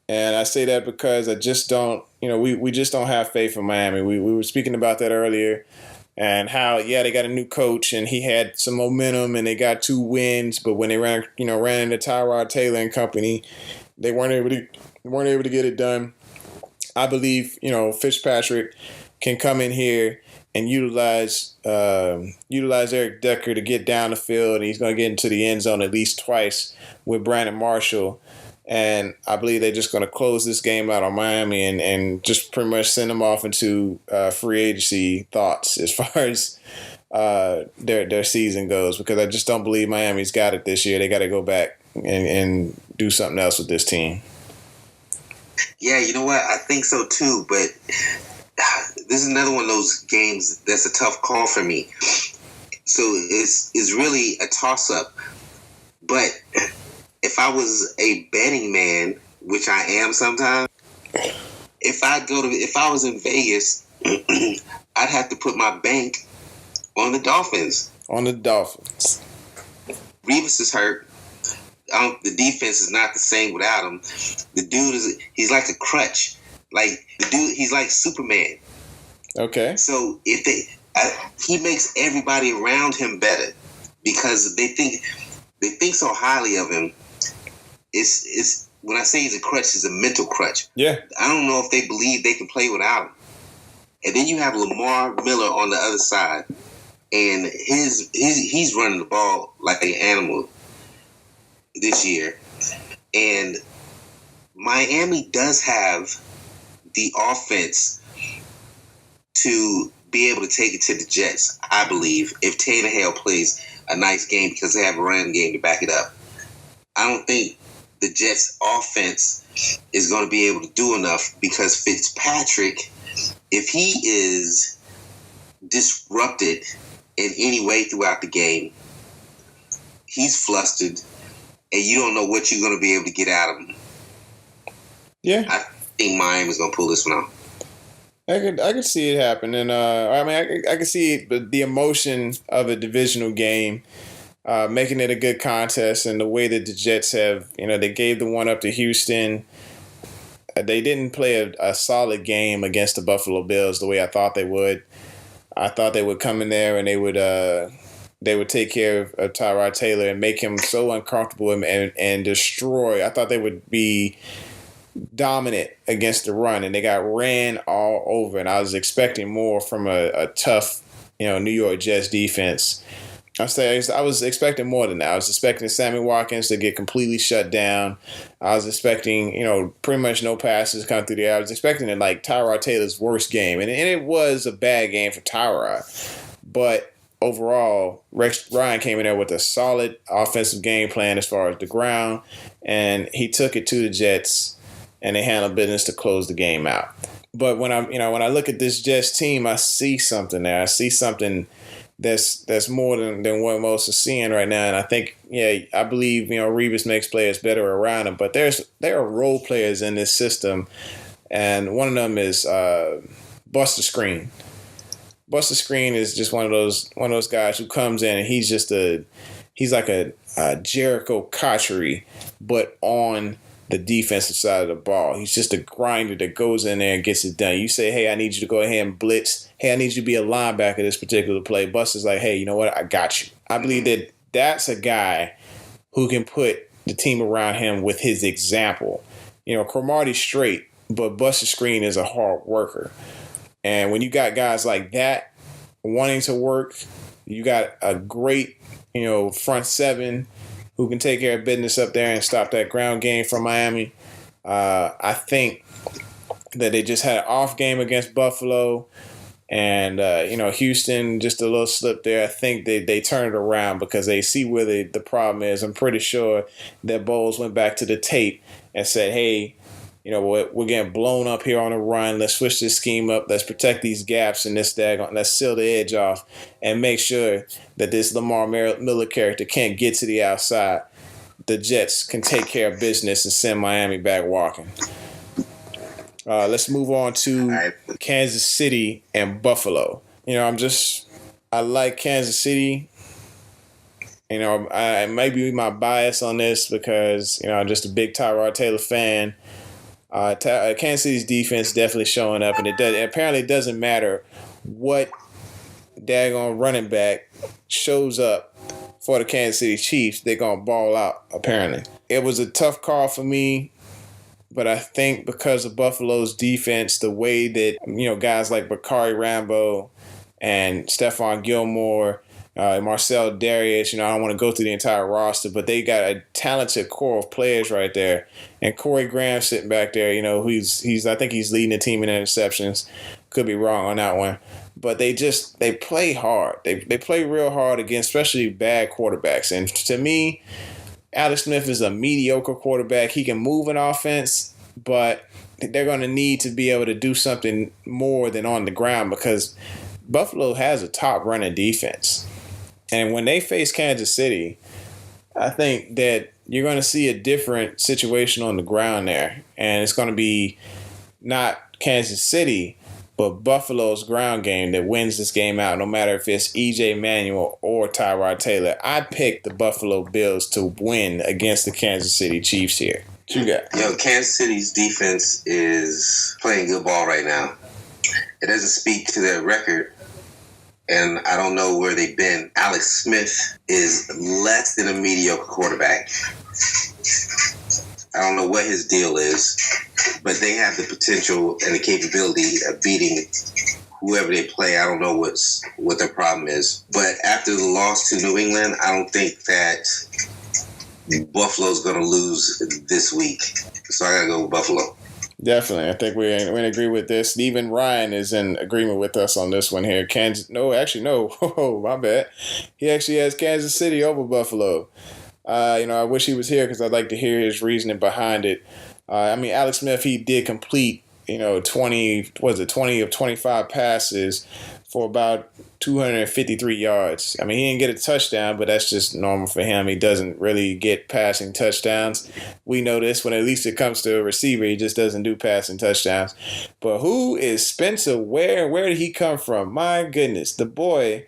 And I say that because I just don't, we just don't have faith in Miami. We were speaking about that earlier, and how, they got a new coach and he had some momentum and they got 2 wins, but when they ran into Tyrod Taylor and company, they weren't able to get it done. I believe, Fitzpatrick can come in here and utilize Eric Decker to get down the field, and he's going to get into the end zone at least twice with Brandon Marshall. And I believe they're just going to close this game out on Miami and just pretty much send them off into free agency thoughts as far as their season goes, because I just don't believe Miami's got it this year. They got to go back and do something else with this team. Yeah, you know what? I think so too, but this is another one of those games that's a tough call for me. So it's really a toss-up. But if I was a betting man, which I am sometimes, if I was in Vegas, I'd have to put my bank on the Dolphins. On the Dolphins. Revis is hurt. the defense is not the same without him. The dude he's like a crutch. Like the dude, he's like Superman. Okay. So he makes everybody around him better because they think so highly of him. It's when I say he's a crutch, he's a mental crutch. Yeah. I don't know if they believe they can play without him. And then you have Lamar Miller on the other side, and he's running the ball like an animal this year. And Miami does have the offense to be able to take it to the Jets, I believe, if Tannehill plays a nice game because they have a running game to back it up. I don't think the Jets' offense is going to be able to do enough because Fitzpatrick, if he is disrupted in any way throughout the game, he's flustered, and you don't know what you're going to be able to get out of him. Yeah. I think Miami's going to pull this one off. I could see it happen, and I could see the emotion of a divisional game, making it a good contest, and the way that the Jets have, they gave the one up to Houston. They didn't play a solid game against the Buffalo Bills the way I thought they would. I thought they would come in there and they would take care of Tyrod Taylor and make him so uncomfortable and destroy. I thought they would be dominant against the run, and they got ran all over. And I was expecting more from a tough, New York Jets defense. I was expecting more than that. I was expecting Sammy Watkins to get completely shut down. I was expecting, pretty much no passes come through the air. I was expecting it like Tyrod Taylor's worst game. And it was a bad game for Tyrod. But overall, Rex Ryan came in there with a solid offensive game plan as far as the ground. And he took it to the Jets, and they handled business to close the game out. But when I look at this Jets team, I see something there. I see something that's more than what most are seeing right now. And I think, I believe, Revis makes players better around him. But there are role players in this system, and one of them is Buster Screen. Buster Screen is just one of those guys who comes in and he's like a Jericho Cotchery, but on the defensive side of the ball. He's just a grinder that goes in there and gets it done. You say, hey, I need you to go ahead and blitz. Hey, I need you to be a linebacker this particular play. Buster's like, hey, you know what? I got you. I believe that that's a guy who can put the team around him with his example. Cromartie's straight, but Buster Screen is a hard worker. And when you got guys like that wanting to work, you got a great, front seven who can take care of business up there and stop that ground game from Miami. I think that they just had an off game against Buffalo, and Houston just a little slip there. I think they turned it around because they see where the problem is. I'm pretty sure that Bowles went back to the tape and said, hey, we're getting blown up here on the run. Let's switch this scheme up. Let's protect these gaps in this daggone. Let's seal the edge off and make sure that this Lamar Miller character can't get to the outside. The Jets can take care of business and send Miami back walking. Let's move on to Kansas City and Buffalo. I like Kansas City. I might be my bias on this because, I'm just a big Tyrod Taylor fan. Kansas City's defense definitely showing up, and apparently it doesn't matter what daggone running back shows up for the Kansas City Chiefs, they're going to ball out, apparently. It was a tough call for me, but I think because of Buffalo's defense, the way that, guys like Bakari Rambo and Stephon Gilmore, Marcel Darius, I don't want to go through the entire roster, but they got a talented core of players right there. And Corey Graham sitting back there, I think he's leading the team in interceptions. Could be wrong on that one. But they play hard. They play real hard against especially bad quarterbacks. And to me, Alex Smith is a mediocre quarterback. He can move an offense, but they're going to need to be able to do something more than on the ground because Buffalo has a top running defense. And when they face Kansas City, I think that you're going to see a different situation on the ground there. And it's going to be not Kansas City, but Buffalo's ground game that wins this game out, no matter if it's E.J. Manuel or Tyrod Taylor. I picked the Buffalo Bills to win against the Kansas City Chiefs here. What you got? Kansas City's defense is playing good ball right now. It doesn't speak to their record, and I don't know where they've been. Alex Smith is less than a mediocre quarterback. I don't know what his deal is, but they have the potential and the capability of beating whoever they play. I don't know what their problem is. But after the loss to New England, I don't think that Buffalo's going to lose this week. So I got to go with Buffalo. Definitely. I think we agree with this. Even Ryan is in agreement with us on this one here. No. Oh, my bad. He actually has Kansas City over Buffalo. I wish he was here because I'd like to hear his reasoning behind it. Alex Smith, he did complete, 20 of 25 passes for about 253 yards. He didn't get a touchdown, but that's just normal for him. He doesn't really get passing touchdowns. We know this when at least it comes to a receiver. He just doesn't do passing touchdowns. But who is Spencer Ware? Where did he come from? My goodness. The boy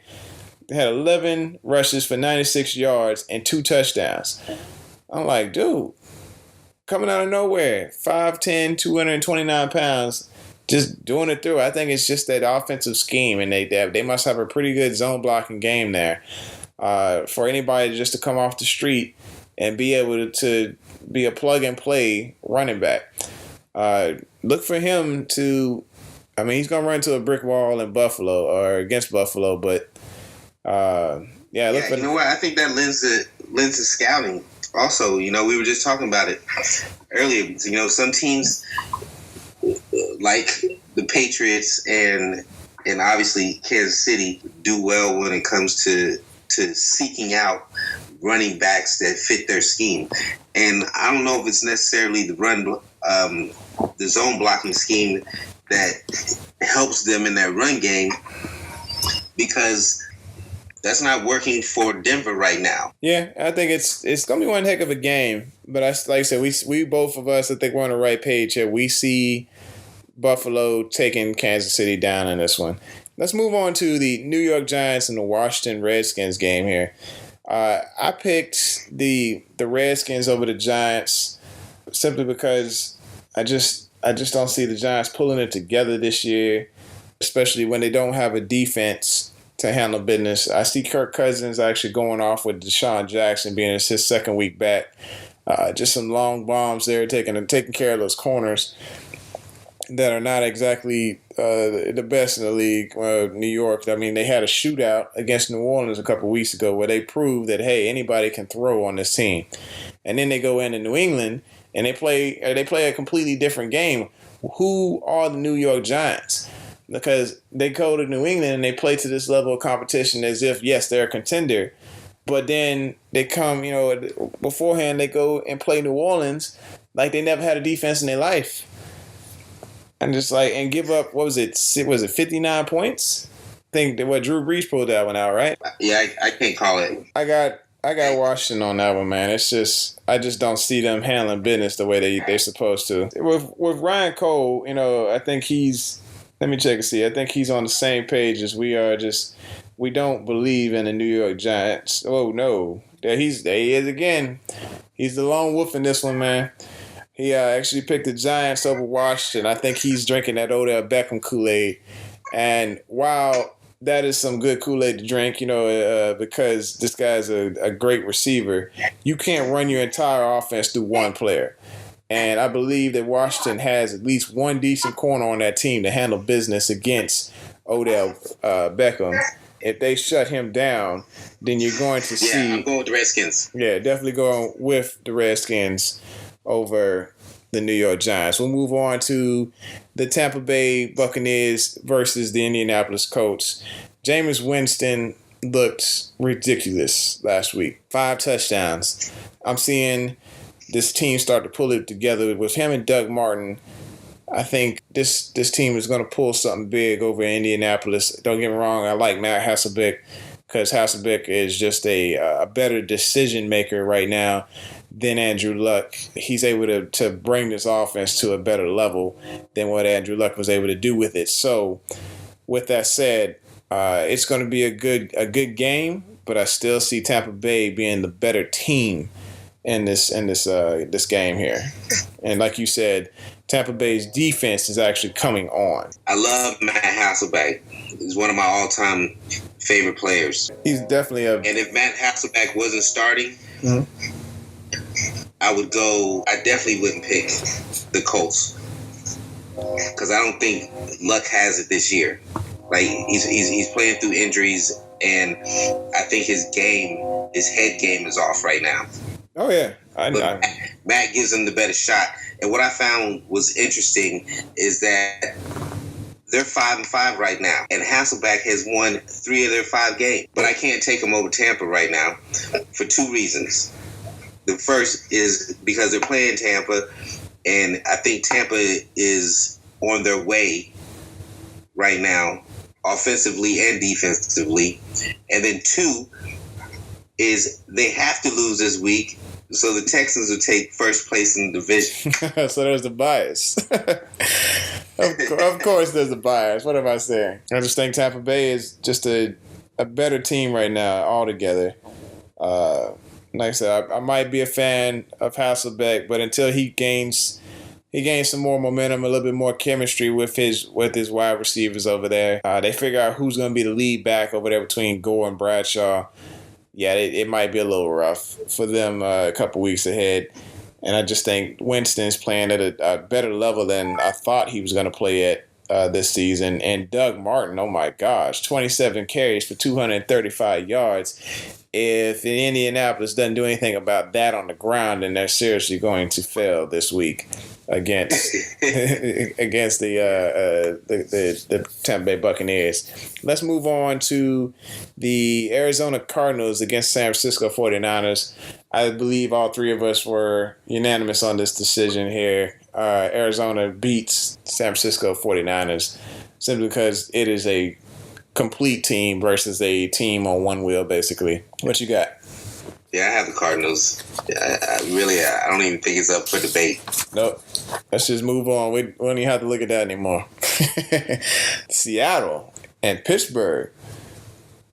had 11 rushes for 96 yards and 2 touchdowns. I'm like, dude, coming out of nowhere, 5'10", 229 pounds, just doing it through. I think it's just that offensive scheme, and they must have a pretty good zone blocking game there. For anybody just to come off the street and be able to be a plug-and-play running back. Look for him to – he's going to run into a brick wall in Buffalo or against Buffalo, but I think that lends to scouting. Also, we were just talking about it earlier. Some teams like the Patriots and obviously Kansas City do well when it comes to seeking out running backs that fit their scheme. And I don't know if it's necessarily the zone blocking scheme that helps them in their run game, because that's not working for Denver right now. Yeah, I think it's going to be one heck of a game. But like I said, we both of us, I think we're on the right page here. We see Buffalo taking Kansas City down in this one. Let's move on to the New York Giants and the Washington Redskins game here. I picked the Redskins over the Giants simply because I just don't see the Giants pulling it together this year, especially when they don't have a defense to handle business. I see Kirk Cousins actually going off with Deshaun Jackson being his second week back. Just some long bombs there, taking care of those corners that are not exactly the best in the league. New York, they had a shootout against New Orleans a couple weeks ago where they proved that, hey, anybody can throw on this team. And then they go into New England and they play a completely different game. Who are the New York Giants? Because they go to New England and they play to this level of competition as if, yes, they're a contender. But then they come, beforehand they go and play New Orleans like they never had a defense in their life. And and give up, what was it 59 points? I think what Drew Brees pulled that one out, right? Yeah, I can't call it. I got Washington on that one, man. It's just, I just don't see them handling business the way they're supposed to. With Ryan Cole, I think let me check and see. I think he's on the same page as we are. Just, we don't believe in the New York Giants. Oh, no. There he is again. He's the lone wolf in this one, man. He actually picked the Giants over Washington. I think he's drinking that Odell Beckham Kool-Aid. And while that is some good Kool-Aid to drink, because this guy's a great receiver, you can't run your entire offense through one player. And I believe that Washington has at least one decent corner on that team to handle business against Odell Beckham. If they shut him down, then you're going to see... Yeah, I'm going with the Redskins. Yeah, definitely going with the Redskins over the New York Giants. We'll move on to the Tampa Bay Buccaneers versus the Indianapolis Colts. Jameis Winston looked ridiculous last week. 5 touchdowns. I'm seeing this team start to pull it together. With him and Doug Martin, I think this team is going to pull something big over Indianapolis. Don't get me wrong, I like Matt Hasselbeck because Hasselbeck is just a better decision maker right now than Andrew Luck. He's able to bring this offense to a better level than what Andrew Luck was able to do with it. So, with that said, it's going to be a good game, but I still see Tampa Bay being the better team in this game here. And like you said, Tampa Bay's defense is actually coming on. I love Matt Hasselbeck. He's one of my all-time favorite players. He's definitely And if Matt Hasselbeck wasn't starting, I definitely wouldn't pick the Colts. Because I don't think Luck has it this year. Like, he's playing through injuries, and I think his head game is off right now. Oh, yeah. Matt gives him the better shot. And what I found was interesting is that they're 5-5 right now, and Hasselbeck has won 3 of their 5 games. But I can't take him over Tampa right now for 2 reasons. The first is because they're playing Tampa, and I think Tampa is on their way right now, offensively and defensively. And then 2 is they have to lose this week, so the Texans will take first place in the division. So there's the bias. Of course there's a bias. What am I saying? I just think Tampa Bay is just a better team right now altogether. Like I said, I might be a fan of Hasselbeck, but until he gains some more momentum, a little bit more chemistry with his wide receivers over there, they figure out who's going to be the lead back over there between Gore and Bradshaw. Yeah, it might be a little rough for them a couple weeks ahead. And I just think Winston's playing at a better level than I thought he was going to play at this season. And Doug Martin, oh my gosh, 27 carries for 235 yards. If Indianapolis doesn't do anything about that on the ground, then they're seriously going to fail this week against the Tampa Bay Buccaneers. Let's move on to the Arizona Cardinals against San Francisco 49ers. I believe all 3 of us were unanimous on this decision here. Arizona beats San Francisco 49ers simply because it is a complete team versus a team on one wheel, basically. What you got? Yeah, I have the Cardinals. I don't even think it's up for debate. Nope. Let's just move on. We don't even have to look at that anymore. Seattle and Pittsburgh.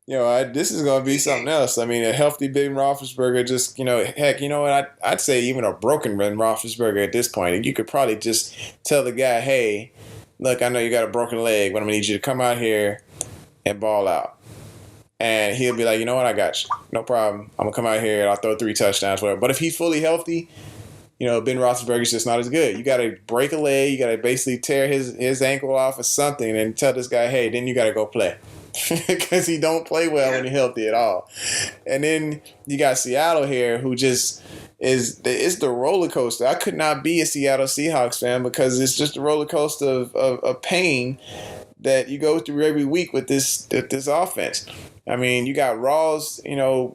This is going to be something else. I mean, a healthy Ben Roethlisberger, just, heck, you know what? I'd say even a broken Ben Roethlisberger at this point. And you could probably just tell the guy, hey, look, I know you got a broken leg, but I'm going to need you to come out here and ball out. And he'll be like, you know what? I got you. No problem. I'm going to come out here and I'll throw 3 touchdowns, whatever. But if he's fully healthy, Ben Roethlisberger's just not as good. You got to break a leg. You got to basically tear his ankle off or something and tell this guy, hey, then you got to go play. Because he don't play well when he's healthy at all. And then you got Seattle here, who just it's the roller coaster. I could not be a Seattle Seahawks fan because it's just a roller coaster of pain that you go through every week with this offense. I mean, you got Rawls,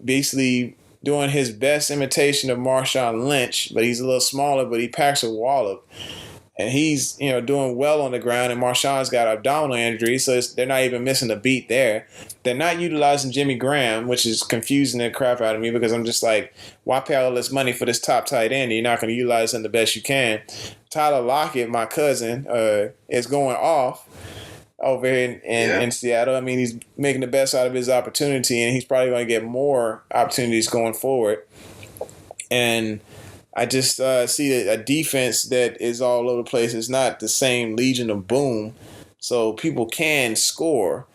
basically doing his best imitation of Marshawn Lynch, but he's a little smaller, but he packs a wallop. And he's, doing well on the ground, and Marshawn's got abdominal injury, so they're not even missing a beat there. They're not utilizing Jimmy Graham, which is confusing the crap out of me because I'm just like, why pay all this money for this top tight end? You're not going to utilize him the best you can. Tyler Lockett, my cousin, is going off over here in Seattle. I mean, he's making the best out of his opportunity, and he's probably going to get more opportunities going forward. And I just see a defense that is all over the place. It's not the same Legion of Boom. So people can score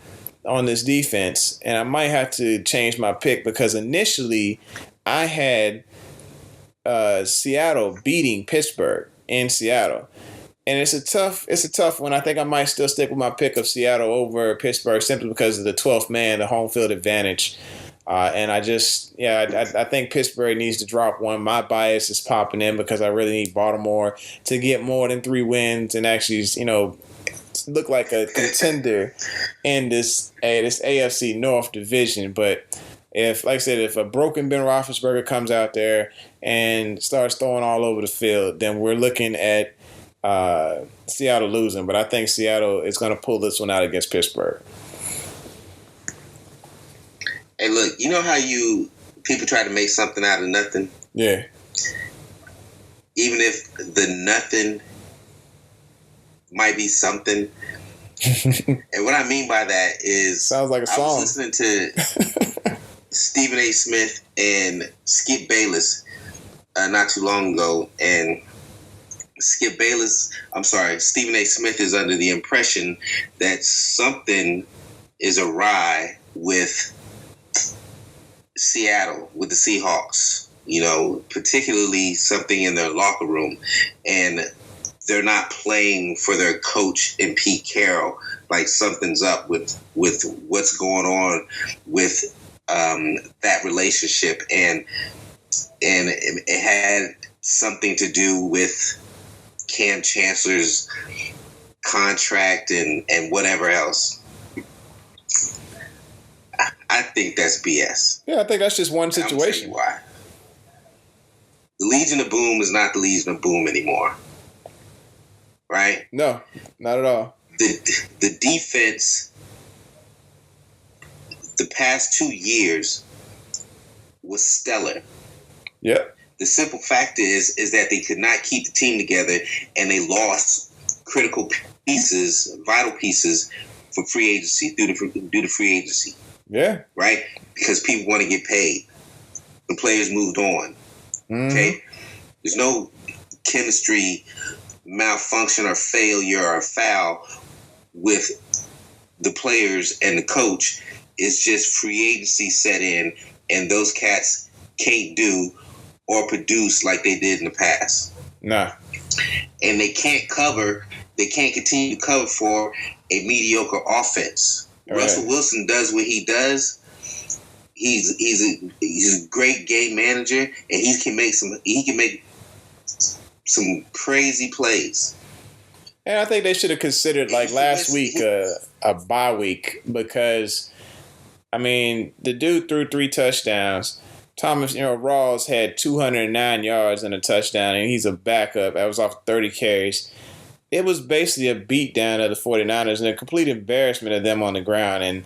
on this defense. And I might have to change my pick because initially I had Seattle beating Pittsburgh in Seattle. And it's a tough one. I think I might still stick with my pick of Seattle over Pittsburgh simply because of the 12th man, the home field advantage. And I think Pittsburgh needs to drop one. My bias is popping in because I really need Baltimore to get more than 3 wins and actually, look like a contender in this AFC North division. But if a broken Ben Roethlisberger comes out there and starts throwing all over the field, then we're looking at Seattle losing. But I think Seattle is going to pull this one out against Pittsburgh. Hey, look, you know how people try to make something out of nothing? Yeah. even if the nothing might be something. And what I mean by that is, sounds like a song. I was listening to Stephen A. Smith and Skip Bayless not too long ago, and Stephen A. Smith is under the impression that something is awry with Seattle, with the Seahawks, particularly something in their locker room, and they're not playing for their coach and Pete Carroll. Like something's up with what's going on with that relationship, and it had something to do with Cam Chancellor's contract and whatever else. I think that's BS. Yeah, I think that's just one situation. I'll tell you why. The Legion of Boom is not the Legion of Boom anymore. Right? No, not at all. The defense the past 2 years was stellar. Yep. The simple fact is that they could not keep the team together, and they lost critical pieces, vital pieces, for free agency due to free agency. Yeah. Right? Because people want to get paid. The players moved on. Mm-hmm. Okay? There's no chemistry malfunction or failure or foul with the players and the coach. It's just free agency set in, and those cats can't do or produce like they did in the past. Nah. And they can't continue to cover for a mediocre offense. Right. Russell Wilson does what he does. He's a great game manager, and he can make some crazy plays. And I think they should have considered, like last week, a bye week, because, I mean, the dude threw 3 touchdowns. Thomas, Rawls had 209 yards and a touchdown, and he's a backup. That was off 30 carries. It was basically a beatdown of the 49ers and a complete embarrassment of them on the ground. And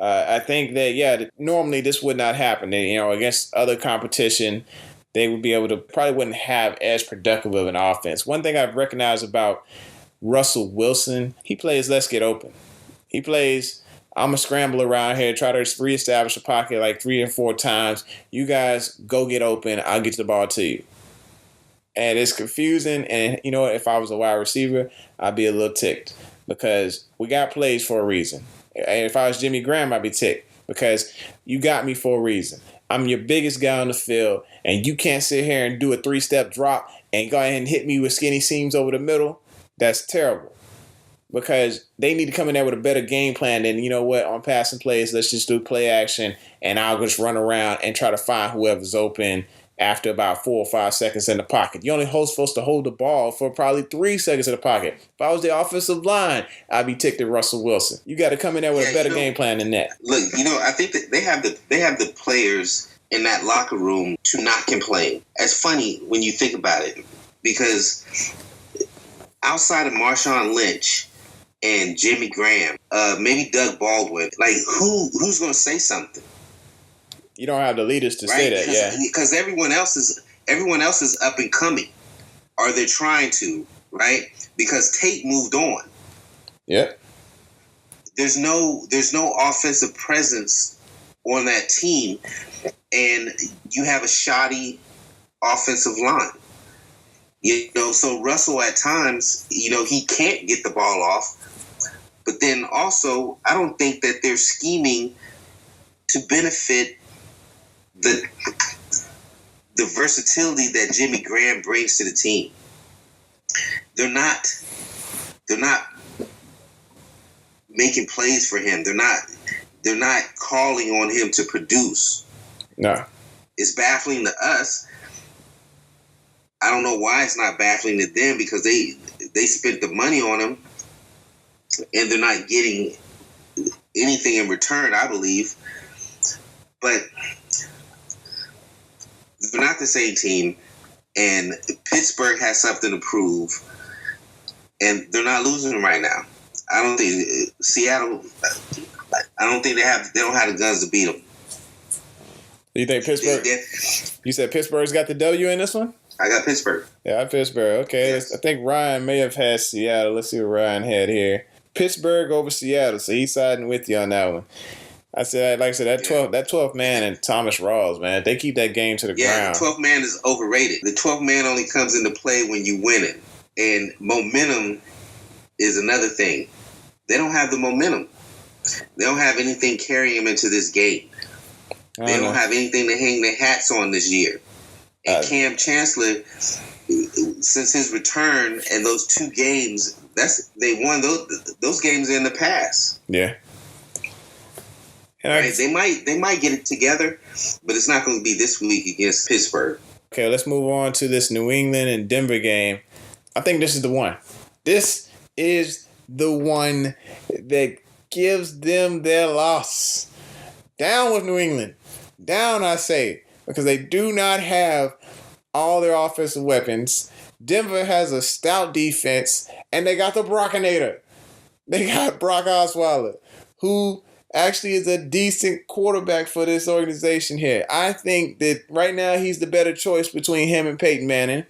I think that, normally this would not happen. Against other competition, they would be able to, probably wouldn't have as productive of an offense. One thing I've recognized about Russell Wilson, he plays let's get open. He plays, I'm going to scramble around here, try to reestablish the pocket like 3 or 4 times. You guys go get open. I'll get the ball to you. And it's confusing. And if I was a wide receiver, I'd be a little ticked because we got plays for a reason. And if I was Jimmy Graham, I'd be ticked because you got me for a reason. I'm your biggest guy on the field, and you can't sit here and do a 3-step drop and go ahead and hit me with skinny seams over the middle. That's terrible. Because they need to come in there with a better game plan than, on passing plays, let's just do play action, and I'll just run around and try to find whoever's open after about 4 or 5 seconds in the pocket. You're only supposed to hold the ball for probably 3 seconds in the pocket. If I was the offensive line, I'd be ticked at Russell Wilson. You got to come in there with a better game plan than that. Look, I think that they have the players in that locker room to not complain. It's funny when you think about it, because outside of Marshawn Lynch and Jimmy Graham, maybe Doug Baldwin, like who's going to say something? You don't have the leaders to say that, because everyone else is up and coming, or they're trying to, right? Because Tate moved on. Yep. There's no offensive presence on that team, and you have a shoddy offensive line. So Russell at times, he can't get the ball off. But then also, I don't think that they're scheming to benefit the versatility that Jimmy Graham brings to the team. They're not making plays for him. They're not calling on him to produce. No. It's baffling to us. I don't know why it's not baffling to them, because they spent the money on him and they're not getting anything in return, I believe. But they're not the same team, and Pittsburgh has something to prove, and they're not losing them right now. I don't think Seattle. I don't think they don't have the guns to beat them. Do you think Pittsburgh? You said Pittsburgh's got the W in this one? I got Pittsburgh. Yeah, Pittsburgh. Okay, yes. I think Ryan may have had Seattle. Let's see what Ryan had here. Pittsburgh over Seattle, so he's siding with you on that one. Like I said, that 12th man and Thomas Rawls, man, they keep that game to the ground. The 12th man is overrated. The 12th man only comes into play when you win it. And momentum is another thing. They don't have the momentum. They don't have anything carrying them into this game. They don't have anything to hang their hats on this year. And Cam Chancellor, since his return and those 2 games, they won those games in the past. Yeah. Right? They might get it together, but it's not going to be this week against Pittsburgh. Okay, let's move on to this New England and Denver game. I think this is the one. This is the one that gives them their loss. Down with New England. Down, I say, because they do not have all their offensive weapons. Denver has a stout defense, and they got the Brockinator. They got Brock Osweiler, who actually is a decent quarterback for this organization here. I think that right now he's the better choice between him and Peyton Manning.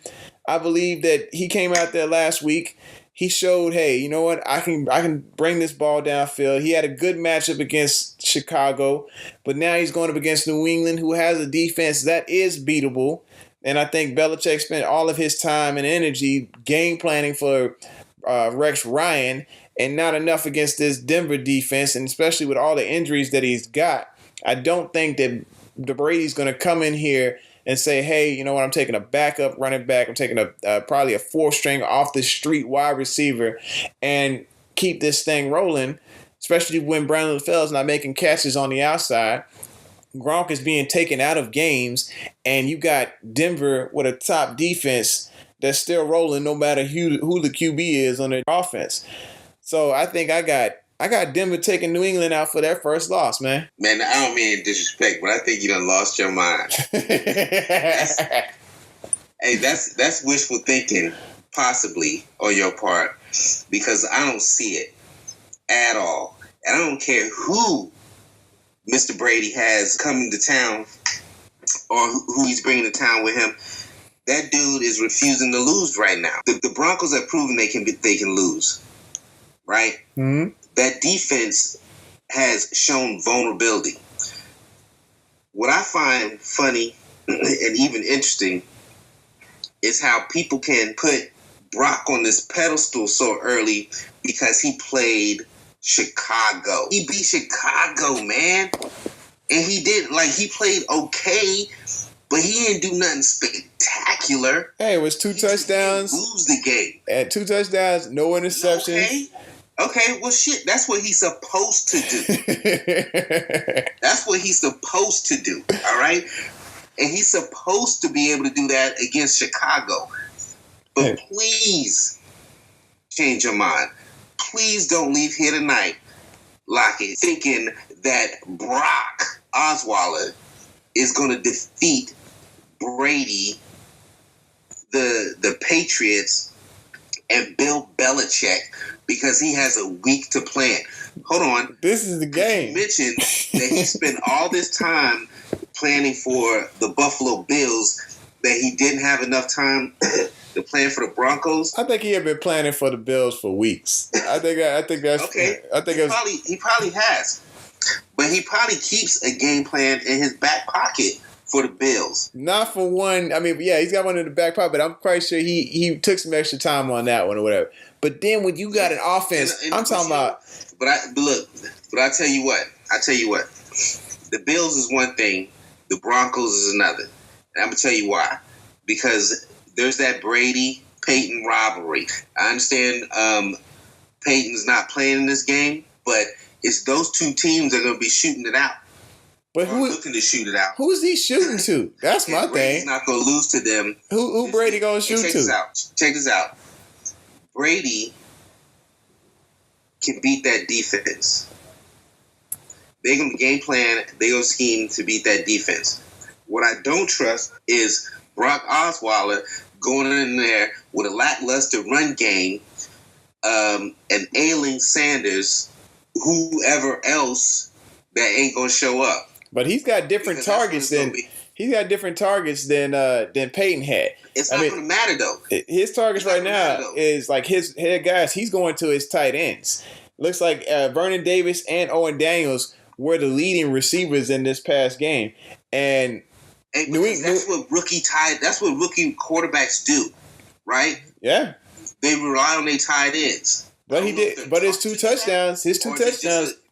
I believe that he came out there last week. He showed, hey, you know what? I can bring this ball downfield. He had a good matchup against Chicago, but now he's going up against New England, who has a defense that is beatable. And I think Belichick spent all of his time and energy game planning for Rex Ryan, and not enough against this Denver defense, and especially with all the injuries that he's got. I don't think that Brady's going to come in here and say, hey, you know what, I'm taking a backup running back. I'm taking probably a 4th-string off-the-street wide receiver and keep this thing rolling, especially when Brandon LaFell's not making catches on the outside. Gronk is being taken out of games, and you got Denver with a top defense that's still rolling no matter who the QB is on their offense. So I think I got Denver taking New England out for their first loss, man. Man, I don't mean disrespect, but I think you done lost your mind. That's wishful thinking, possibly, on your part, because I don't see it at all. And I don't care who Mr. Brady has coming to town or who he's bringing to town with him. That dude is refusing to lose right now. The Broncos have proven they can lose. Right? Mm-hmm. That defense has shown vulnerability. What I find funny and even interesting is how people can put Brock on this pedestal so early because he played Chicago. He beat Chicago, man. And he played okay, but he didn't do nothing spectacular. Hey, it was 2 touchdowns. Lose the game. At 2 touchdowns, no interceptions. Okay, well, shit, that's what he's supposed to do. That's what he's supposed to do, all right? And he's supposed to be able to do that against Chicago. But please change your mind. Please don't leave here tonight, Lockett, thinking that Brock Osweiler is going to defeat Brady, the Patriots, and Bill Belichick because he has a week to plan. Hold on. This is the game. You mentioned that he spent all this time planning for the Buffalo Bills, that he didn't have enough time to plan for the Broncos. I think he had been planning for the Bills for weeks. I think that's okay. He probably has, but he probably keeps a game plan in his back pocket for the Bills. Not for one. I mean, yeah, he's got one in the back pocket, but I'm quite sure he took some extra time on that one or whatever. But then when you got an offense, I'm talking about. But I tell you what. The Bills is one thing. The Broncos is another. And I'm going to tell you why. Because there's that Brady-Peyton rivalry. I understand Peyton's not playing in this game, but it's those two teams that are going to be shooting it out. But looking to shoot it out. Who's he shooting to? That's my Brady's thing. Not going to lose to them. Who Brady going to shoot to? Check this out. Brady can beat that defense. They're going to game plan. They're going to scheme to beat that defense. What I don't trust is Brock Osweiler going in there with a lackluster run game, and ailing Sanders, whoever else that ain't going to show up. But he's got different targets than He's got different targets than Peyton had. It's not going to matter though. His targets right now is like his head guys. He's going to his tight ends. Looks like Vernon Davis and Owen Daniels were the leading receivers in this past game, and that's what rookie quarterbacks do, right? Yeah, they rely on their tight ends. But he did. But his two touchdowns,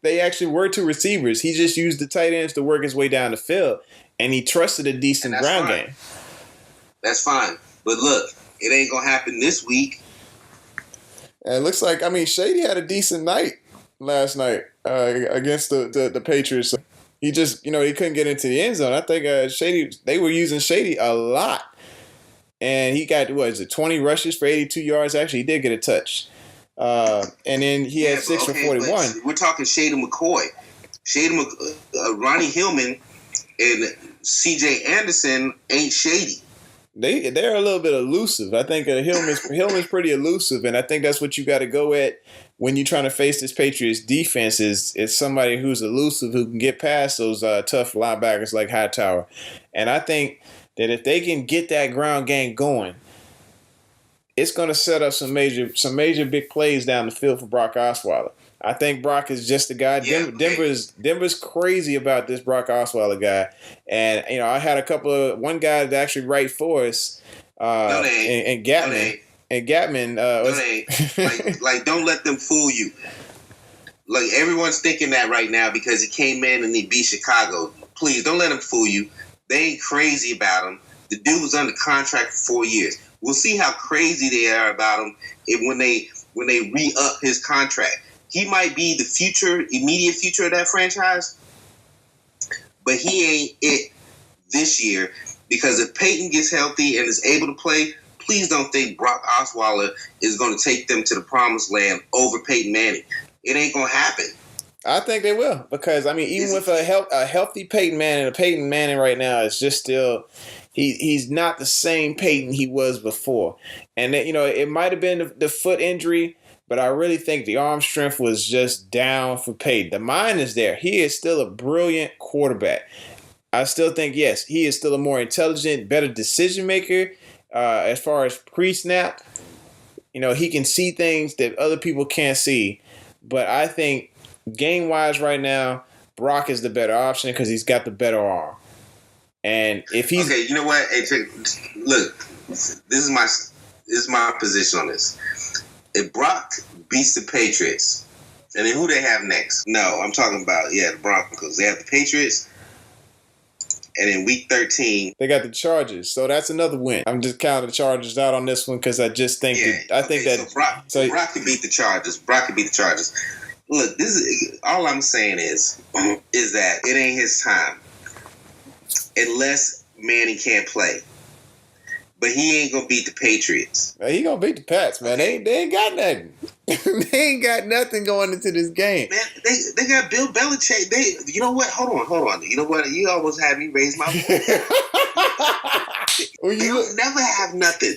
they actually were to receivers. He just used the tight ends to work his way down the field, and he trusted a decent ground game. That's fine, but look, it ain't gonna happen this week. And it looks like Shady had a decent night last night against the Patriots. He just he couldn't get into the end zone. I think they were using Shady a lot, and he got 20 rushes for 82 yards. Actually, he did get a touch. And then he had 6 for 41. We're talking Shady McCoy. Ronnie Hillman and C.J. Anderson ain't Shady. They're a little bit elusive. I think Hillman's pretty elusive, and I think that's what you got to go at when you're trying to face this Patriots defense is somebody who's elusive, who can get past those tough linebackers like Hightower. And I think that if they can get that ground game going, it's going to set up some major big plays down the field for Brock Osweiler. I think Brock is just the guy. Denver's crazy about this Brock Osweiler guy, and I had one guy that actually write for us, and Gatman. Like don't let them fool you. Like everyone's thinking that right now because he came in and he beat Chicago. Please don't let them fool you. They ain't crazy about him. The dude was under contract for 4 years. We'll see how crazy they are about him when they re-up his contract. He might be the immediate future of that franchise, but he ain't it this year because if Peyton gets healthy and is able to play, please don't think Brock Osweiler is going to take them to the promised land over Peyton Manning. It ain't going to happen. I think they will because, even with a healthy Peyton Manning right now is just still he's not the same Peyton he was before. And, it might have been the foot injury, but I really think the arm strength was just down for Peyton. The mind is there. He is still a brilliant quarterback. I still think, yes, he is still a more intelligent, better decision maker as far as pre-snap. He can see things that other people can't see. But I think game-wise right now, Brock is the better option because he's got the better arm. And if he's... Okay, you know what? Hey, look, this is my position on this. If Brock beats the Patriots, and then who they have next? No, I'm talking about, the Broncos. They have the Patriots, and in week 13... They got the Chargers, so that's another win. I'm just counting the Chargers out on this one because I just think So Brock can beat the Chargers. Look, this is all I'm saying is that it ain't his time unless Manning can't play. But he ain't gonna beat the Patriots. He gonna beat the Pats, man. They ain't got nothing. They ain't got nothing going into this game. Man, they got Bill Belichick. You know what? Hold on. You know what? You almost had me raise my voice. They don't never have nothing.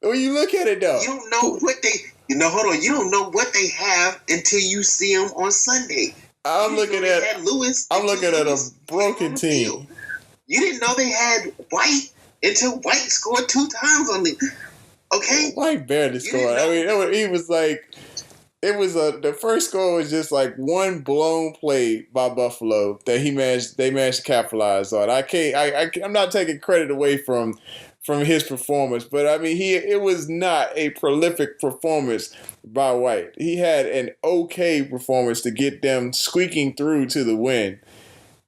When you look at it though, you don't know what they. Hold on. You don't know what they have until you see them on Sunday. I'm looking at a broken team. You didn't know they had White until White scored 2 times on the. Okay, White barely scored. He was like, the first score was just like one blown play by Buffalo that they managed to capitalize on. I'm not taking credit away from his performance, but it was not a prolific performance by White. He had an okay performance to get them squeaking through to the win.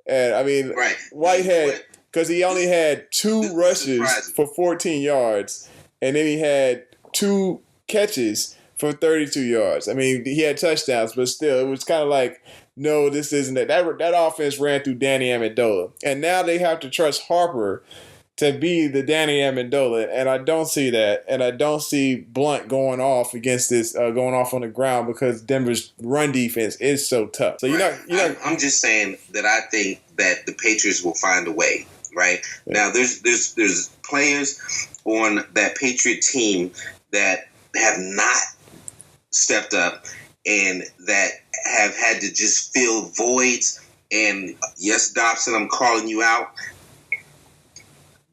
And right. White had, because he only had 2 rushes for 14 yards, and then he had 2 catches for 32 yards. He had touchdowns, but still, it was kind of like, no, this isn't it. That offense ran through Danny Amendola, and now they have to trust Harper to be the Danny Amendola, and I don't see that, and I don't see Blunt going off against this, going off on the ground because Denver's run defense is so tough. So I'm just saying that I think that the Patriots will find a way. Right now, there's players on that Patriot team that have not stepped up and that have had to just fill voids. And yes, Dobson, I'm calling you out.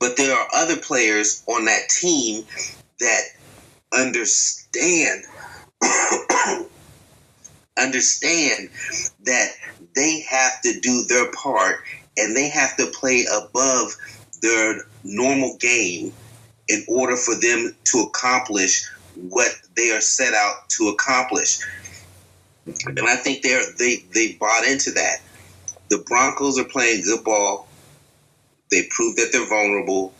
But there are other players on that team that understand that they have to do their part and they have to play above their normal game in order for them to accomplish what they are set out to accomplish. And I think they bought into that. The Broncos are playing good ball. They prove that they're vulnerable,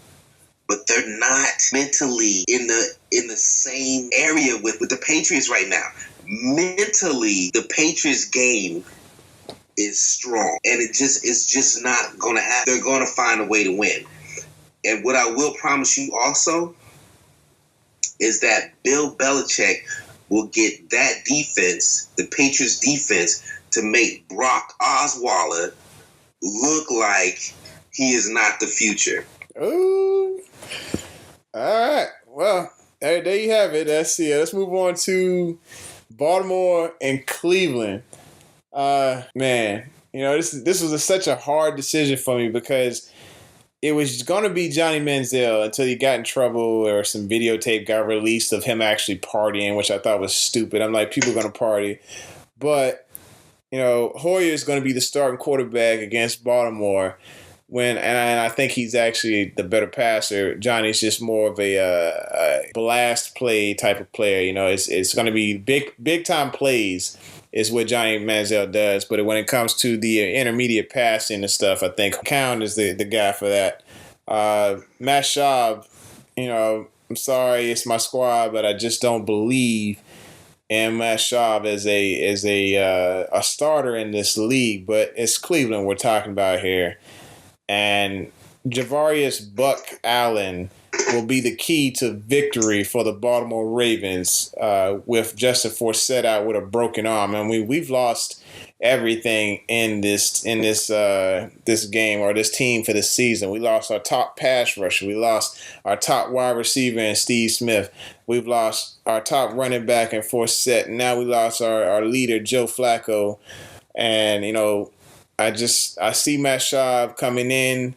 but they're not mentally in the same area with the Patriots right now. Mentally, the Patriots game is strong, and it's just not going to happen. They're going to find a way to win. And what I will promise you also is that Bill Belichick will get that defense, the Patriots defense, to make Brock Osweiler look like he is not the future. Ooh. All right. Well, there you have it. Let's move on to Baltimore and Cleveland. Man, this was such a hard decision for me because it was going to be Johnny Manziel until he got in trouble or some videotape got released of him actually partying, which I thought was stupid. I'm like, people are going to party. But, Hoyer is going to be the starting quarterback against Baltimore. And I think he's actually the better passer. Johnny's just more of a blast play type of player. It's going to be big time plays is what Johnny Manziel does. But when it comes to the intermediate passing and stuff, I think Count is the guy for that. Matt Schaub, I'm sorry, it's my squad, but I just don't believe in Matt Schaub as a starter in this league. But it's Cleveland we're talking about here. And Javarius Buck Allen will be the key to victory for the Baltimore Ravens with Justin Forsett out with a broken arm. And we've lost everything in this game or this team for this season. We lost our top pass rusher. We lost our top wide receiver in Steve Smith. We've lost our top running back in Forsett. Now we lost our leader, Joe Flacco. And, I see Matt Schaub coming in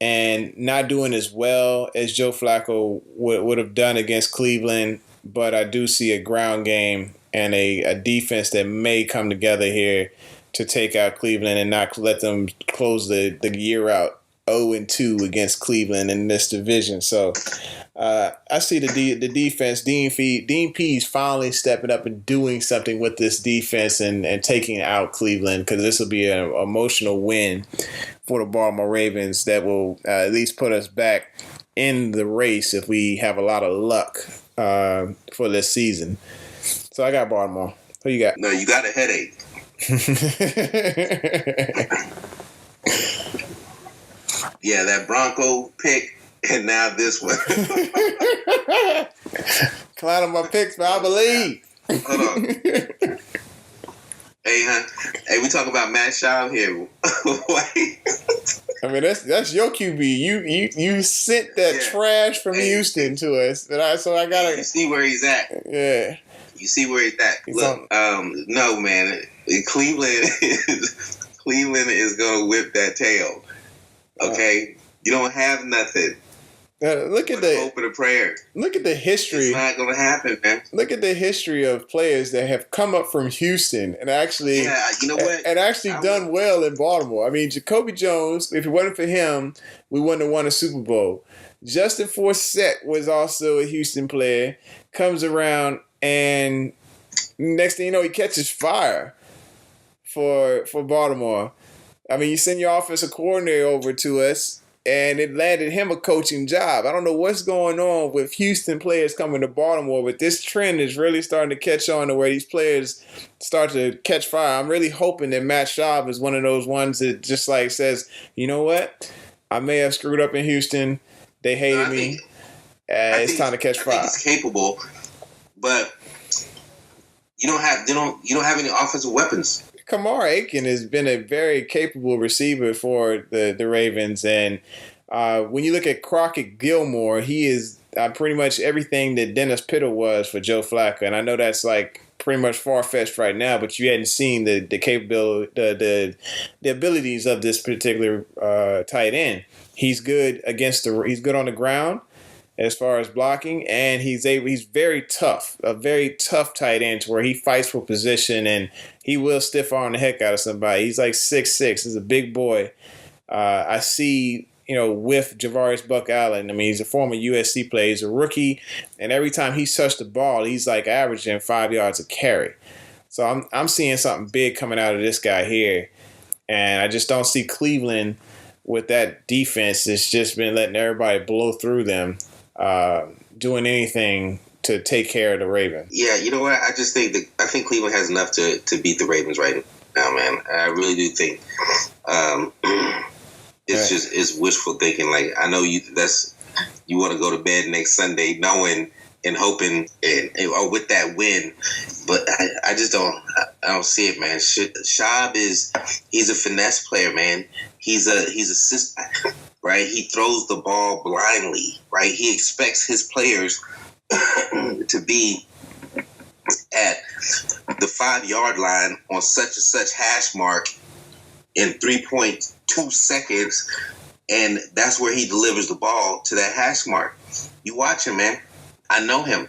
and not doing as well as Joe Flacco would have done against Cleveland, but I do see a ground game and a defense that may come together here to take out Cleveland and not let them close the year out 0-2 against Cleveland in this division. So I see the defense, Dean Pease finally stepping up and doing something with this defense and taking out Cleveland, because this will be an emotional win for the Baltimore Ravens that will at least put us back in the race if we have a lot of luck for this season. So I got Baltimore. Who you got? No, you got a headache. Yeah, that Bronco pick, and now this one. Clown on my picks, but I believe. Hold on. Hey, we talk about Matt Schaub here. I mean, that's your QB. You sent that trash from Houston to us, and I gotta. You see where he's at. Yeah. You see where he's at. Look, no, man. Cleveland is gonna whip that tail. Okay, you don't have nothing. Look at the hope and a prayer. Look at the history. It's not gonna happen, man. Look at the history of players that have come up from Houston and actually, done well in Baltimore. I mean, Jacoby Jones. If it wasn't for him, we wouldn't have won a Super Bowl. Justin Forsett was also a Houston player. Comes around and next thing you know, he catches fire for Baltimore. I mean, you send your offensive coordinator over to us, and it landed him a coaching job. I don't know what's going on with Houston players coming to Baltimore, but this trend is really starting to catch on to where these players start to catch fire. I'm really hoping that Matt Schaub is one of those ones that just like says, you know what? I may have screwed up in Houston. They hated me. It's time to catch fire. He's capable, but you don't have any offensive weapons. Kamar Aiken has been a very capable receiver for the Ravens. And when you look at Crockett Gilmore, he is pretty much everything that Dennis Pitta was for Joe Flacco. And I know that's like pretty much far-fetched right now, but you hadn't seen the capability, the abilities of this particular tight end. he's good he's good on the ground as far as blocking, and he's very tough, a very tough tight end to where he fights for position and he will stiff arm the heck out of somebody. He's like 6'6". He's a big boy. I see, with Javarius Buck Allen. I mean, he's a former USC player. He's a rookie, and every time he touched the ball, he's like averaging 5 yards a carry. So I'm seeing something big coming out of this guy here, and I just don't see Cleveland with that defense. It's just been letting everybody blow through them, doing anything to take care of the Ravens. Yeah, you know what? I think Cleveland has enough to beat the Ravens right now, man. I really do think. It's wishful thinking. Like, I know you want to go to bed next Sunday knowing and hoping or with that win, but I just don't see it, man. Schaub he's a finesse player, man. He's a system, right? He throws the ball blindly, right? He expects his players to be at the 5-yard line on such and such hash mark in 3.2 seconds, and that's where he delivers the ball to that hash mark. You watch him, man. I know him,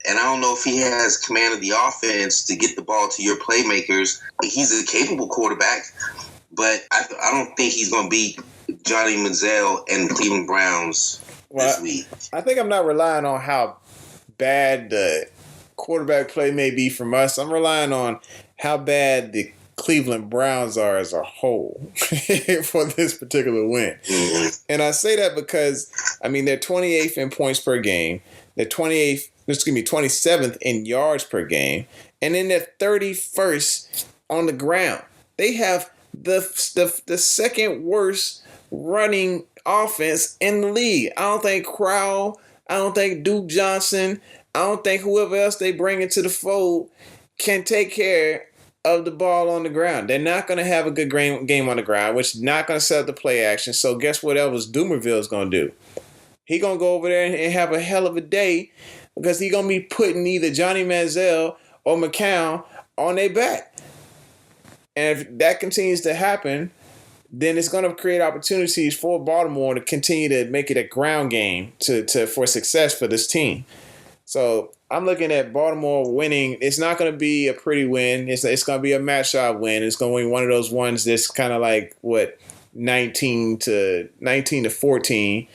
and I don't know if he has command of the offense to get the ball to your playmakers. He's a capable quarterback, but I don't think he's going to beat Johnny Manziel and Cleveland Browns this week. I think I'm not relying on how bad the quarterback play may be from us. I'm relying on how bad the Cleveland Browns are as a whole for this particular win. Mm-hmm. And I say that because, I mean, they're 28th in points per game. They're 27th in yards per game. And then they're 31st on the ground. They have the second worst running offense in the league. I don't think Crowell, I don't think Duke Johnson, I don't think whoever else they bring into the fold can take care of the ball on the ground. They're not going to have a good game on the ground, which is not going to set up the play action. So guess what Elvis Dumerville is going to do? He going to go over there and have a hell of a day because he going to be putting either Johnny Manziel or McCown on their back. And if that continues to happen, then it's going to create opportunities for Baltimore to continue to make it a ground game for success for this team. So I'm looking at Baltimore winning. It's not going to be a pretty win. It's going to be a match-shot win. It's going to be one of those ones that's kind of like, 19 to 14.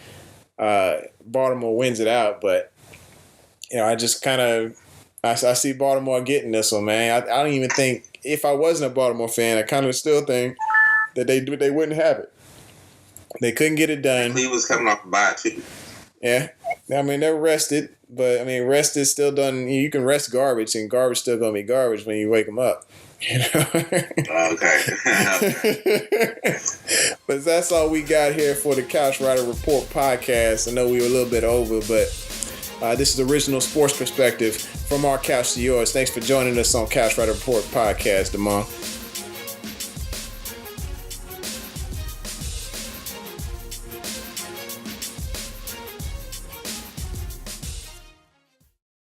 Baltimore wins it out. But, I just kind of I see Baltimore getting this one, man. I don't even think, if I wasn't a Baltimore fan, I kind of still think that they wouldn't have it. They couldn't get it done. Cleveland's coming off a bye, too. Yeah. I mean, they're rested, but, rest is still done. You can rest garbage, and garbage still going to be garbage when you wake them up. Okay. But that's all we got here for the Couch Rider Report podcast. I know we were a little bit over, but this is original sports perspective from our couch to yours. Thanks for joining us on Couch Rider Report podcast, Damon.